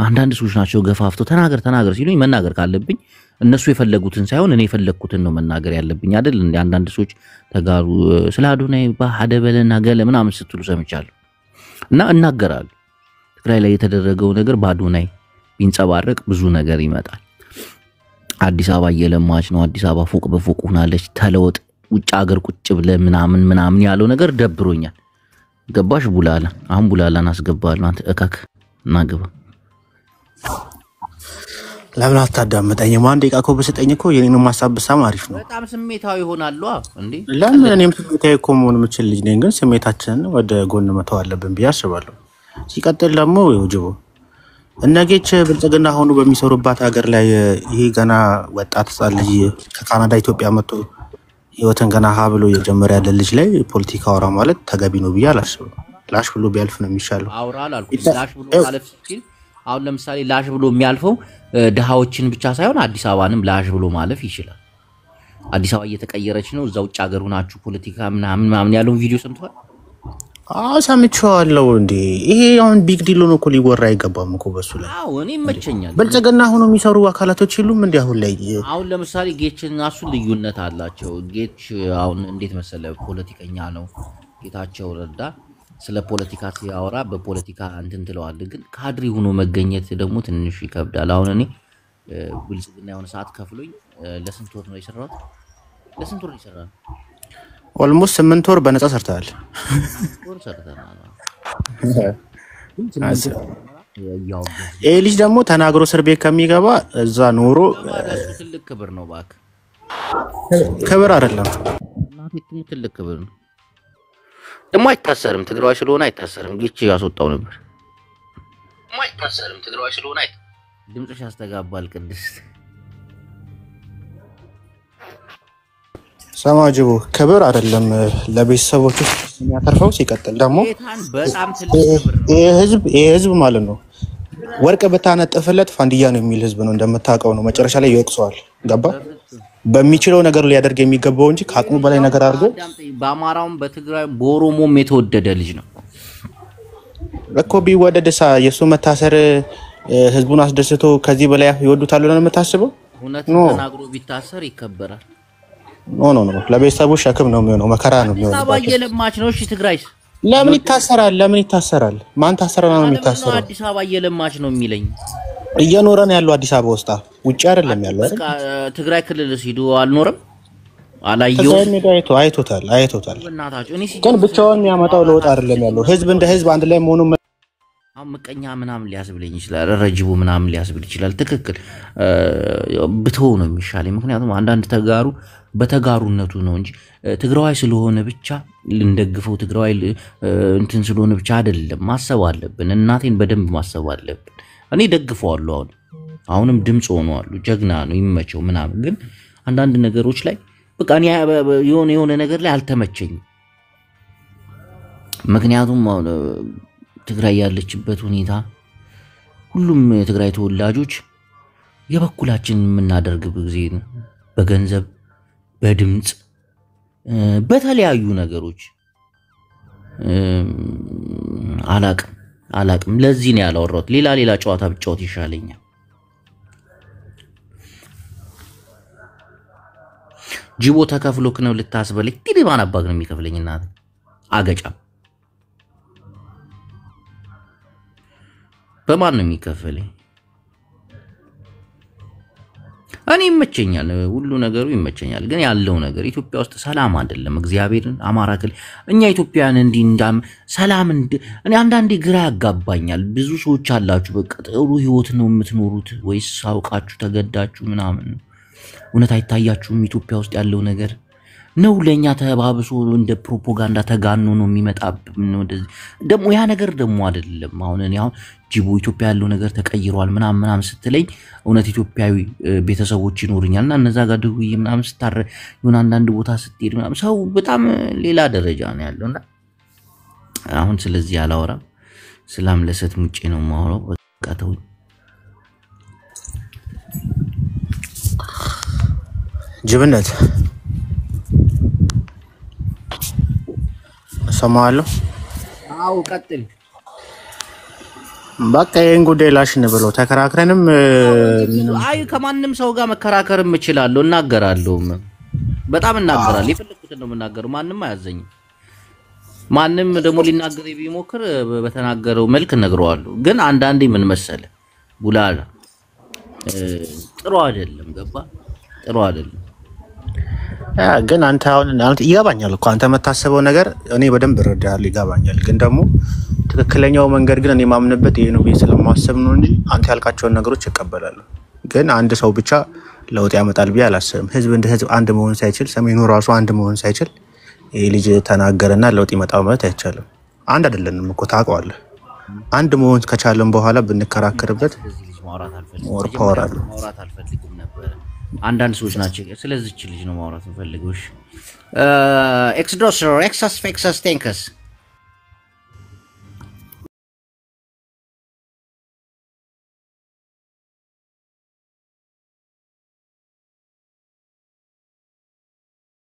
አንዳንድ ሰዎች ናቸው ገፋፍተው ተናገር ሲሉኝ መናገር ካለብኝ እነሱ የፈለጉትን ሳይሆን እኔ የፈለኩትን ነው መናገር ያለብኝ አይደል እንዴ? አንዳንድ ሰዎች ተጋሩ ስለ አዶናይ ባደበለና ገለ ምናምን ስትሉ ሰምቻለሁ እና እናገራለሁ። ትግራይ ላይ የተደረገው ነገር በአዶናይ ቢንጸባረቅ ብዙ ነገር ይመጣል። አዲስ አበባ እየለማች ነው። አዲስ አበባ ፎቅ በፎቅ ሆናለች። ተለወጥ ውጭ ሀገር ቁጭ ብለ ምናምን ያለው ነገር ደብሮኛል። ገባሽ? ቡላላ አሁን ቡላላን አስገባለሁ። አንተ እካክ እናገባ ለምን አታዳምጠኝም? አንድ ደቂቃ እኮ ብሰጠኝ እኮ የኔንም ሐሳብ ብሰማ አሪፍ ነው። በጣም ስሜታዊ ይሆናል እንዴ? ለምን እኔም ስሜታዊ እኮ መሆን የምችል ልጅ ነኝ፣ ግን ስሜታችንን ወደ ጎን መተው አለብን ብዬ አስባለሁ። ሲቀጥል ደግሞ ይወጅቡ እነጌች ብልጽግና ሆኑ በሚሰሩባት ሀገር ላይ ይሄ ገና ወጣት ህፃን ልጅ ከካናዳ ኢትዮጵያ መጥቶ ህይወትን ገና ሀ ብሎ እየጀመረ ያለ ልጅ ላይ ፖለቲካ አውራ ማለት ተገቢ ነው ብዬ አላስብም። ላሽ ብሎ ቢያልፍ ነው የሚሻለው። አውራል አልኩ ላሽ ብሎ ማለፍ ሲል አሁን ለምሳሌ ላሽ ብሎ የሚያልፈው ድሃዎችን ብቻ ሳይሆን አዲስ አበባንም ላሽ ብሎ ማለፍ ይችላል። አዲስ አበባ እየተቀየረች ነው። እዛው ውጭ ሀገር ሆናችሁ ፖለቲካ ምናምን ያለውን ቪዲዮ ሰምቷል? ሰምቼዋለሁ። እንዴ ይሄ አሁን ቢግ ዲል ነው እኮ ሊወራ አይገባም እኮ በሱ ላይ። እኔ ይመቸኛል። ብልጽግና ሆኖ የሚሰሩ አካላቶች የሉም እንዴ አሁን ላይ? አሁን ለምሳሌ ጌችና እሱ ልዩነት አላቸው። ጌች አሁን እንዴት መሰለ ፖለቲከኛ ነው። ጌታቸው ረዳ ስለ ፖለቲካ ሲያወራ በፖለቲካ እንትን ትለዋል። ግን ካድሪ ሆኖ መገኘት ደግሞ ትንሽ ይከብዳል። አሁን እኔ ብልጽግና የሆነ ሰዓት ከፍሎኝ ለስንት ወር ነው የሰራሁት? ለስንት ወር ነው የሰራሁት? ኦልሞስት 8 ወር በነፃ ሰርተሃል። ወር ሰርተናል። ይሄ ልጅ ደግሞ ተናግሮ እስር ቤት ከሚገባ እዛ ኖሮ ትልቅ ክብር ነው። ባክ ክብር አይደለም እናቴ ትልቅ ክብር ነው። ደግሞ አይታሰርም። ትግራዋይ ስለሆነ አይታሰርም። ጌች ያስወጣው ነበር። አይታሰርም። ትግራዋይ ስለሆነ ድምጽሽ ያስተጋባል። ቅድስት ሰማጅቡ ክብር አይደለም ለቤተሰቦቹ የሚያተርፈው። ሲቀጥል ደግሞ በጣም ትልቅ ክብር ነው። ይሄ ህዝብ ማለት ነው ወርቅ በታነጥፍለት ፋንዲያ ነው የሚል ህዝብ ነው። እንደምታውቀው ነው። መጨረሻ ላይ ይወቅሰዋል። ገባ? በሚችለው ነገር ሊያደርግ የሚገባው እንጂ ከአቅሙ በላይ ነገር አድርጎ በአማራውም በትግራይ በኦሮሞም የተወደደ ልጅ ነው። እኮ ቢወደድሳ የሱ መታሰር ህዝቡን አስደስቶ ከዚህ በላይ ይወዱታል ብለን የምታስበው? እውነትን ተናግሮ ቢታሰር ይከበራል። ኖ ለቤተሰቡ ሸክም ነው የሚሆነው፣ መከራ ነው የሚሆነው። አዲስ አበባ እየለማች ነው። እሺ ትግራይስ ለምን ይታሰራል? ማን ታሰረና ነው የሚታሰረው? አዲስ አበባ እየለማች ነው የሚለኝ። እየኖረ ነው ያለው አዲስ አበባ ውስጥ፣ ውጪ አይደለም ያለው። በቃ ትግራይ ክልል ሂዶ አልኖርም አላየው። አይቶታል። ግን ብቻውን የሚያመጣው ለውጥ አይደለም ያለው። ህዝብ እንደ ህዝብ አንድ ላይ መሆኑ ምቀኛ ምናምን ሊያስብልኝ ይችላል፣ ረጅቡ ምናምን ሊያስብል ይችላል። ትክክል ብተው ነው የሚሻለኝ። ምክንያቱም አንዳንድ ተጋሩ በተጋሩነቱ ነው እንጂ ትግራዋይ ስለሆነ ብቻ ልንደግፈው፣ ትግራዋይ እንትን ስለሆነ ብቻ አይደለም። ማሰብ አለብን። እናቴን በደንብ ማሰብ አለብን። እኔ ደግፈዋለሁ፣ አሁንም ድምጽ ሆነዋል። ጀግና ነው ይመቸው ምናምን። ግን አንዳንድ ነገሮች ላይ በቃ እኔ የሆነ ነገር ላይ አልተመቸኝም። ምክንያቱም ትግራይ ያለችበት ሁኔታ ሁሉም የትግራይ ተወላጆች የበኩላችን የምናደርግበት ጊዜ ነው። በገንዘብ በድምጽ በተለያዩ ነገሮች አላቅም። ለዚህ ነው ያላወራሁት። ሌላ ጨዋታ ብጫወት ይሻለኛል። ጅቦ ተከፍሎክ ነው ልታስበለኝ? ዲዲ ማን አባክ ነው የሚከፍለኝ? እናት አገጫም በማን ነው የሚከፈለኝ? እኔ ይመቸኛል፣ ሁሉ ነገሩ ይመቸኛል። ግን ያለው ነገር ኢትዮጵያ ውስጥ ሰላም አይደለም። እግዚአብሔርን አማራ ክልል እኛ ኢትዮጵያውያን እንዳም ሰላም እኔ አንዳንዴ ግራ ያጋባኛል። ብዙ ሰዎች አላችሁ በቃ ጥሩ ህይወት ነው የምትኖሩት ወይስ አውቃችሁ ተገዳችሁ ምናምን? እውነት አይታያችሁም? ኢትዮጵያ ውስጥ ያለው ነገር ነው ለኛ ተባብሶ እንደ ፕሮፓጋንዳ ተጋኖ ነው የሚመጣብን። ደሞ ያ ነገር ደሞ አይደለም። አሁን እኔ ጅቡ ኢትዮጵያ ያለው ነገር ተቀይሯል ምናምን ስትለኝ እውነት ኢትዮጵያዊ ቤተሰቦች ይኖርኛልና እነዛ ጋር ደውዬ ምናምን ስታረ ይሁን አንዳንድ ቦታ ስትሄድ ምናምን ሰው በጣም ሌላ ደረጃ ነው ያለውና አሁን ስለዚህ አላወራም። ሰላም ለሰት ሙጬ ነው ማወራው። በቃ ተውኝ። ጅብነት ሰማዋለሁ። አው ቀጥል። በቃ ይሄን ጉዳይ ላሽን ብለው ተከራክረንም አይ ከማንም ሰው ጋር መከራከርም እችላለሁ፣ እናገራለሁ። በጣም እናገራለሁ። የፈለኩትን ነው የምናገረው። ማንም አያዘኝም። ማንም ደግሞ ሊናገር ቢሞክር በተናገረው መልክ እነግረዋለሁ። ግን አንዳንዴ ምን መሰለ ቡላላ ጥሩ አይደለም። ገባ? ጥሩ አይደለም። ግን አንተ ይገባኛል እኮ አንተ መታሰበው ነገር እኔ በደንብ እረዳለሁ፣ ይገባኛል። ግን ደግሞ ትክክለኛው መንገድ ግን እኔ ማምንበት ይሄ ነው ብዬ ስለማስብ ነው እንጂ አንተ ያልካቸውን ነገሮች እቀበላለሁ። ግን አንድ ሰው ብቻ ለውጥ ያመጣል ብዬ አላስብም። ህዝብ እንደ ህዝብ አንድ መሆን ሳይችል፣ ሰሜኑ ራሱ አንድ መሆን ሳይችል ይሄ ልጅ ተናገረና ለውጥ ይመጣል ማለት አይቻልም። አንድ አይደለንም እኮ ታውቀዋለህ። አንድ መሆን ከቻለን በኋላ ብንከራከርበት ማውራት አልፈልግም ነበር። አንዳንድ ሰዎች ናቸው ስለዚህ ልጅ ነው ማውራት ፈልገውሽ ኤክስዶስ ኤክሰስ ቴንክስ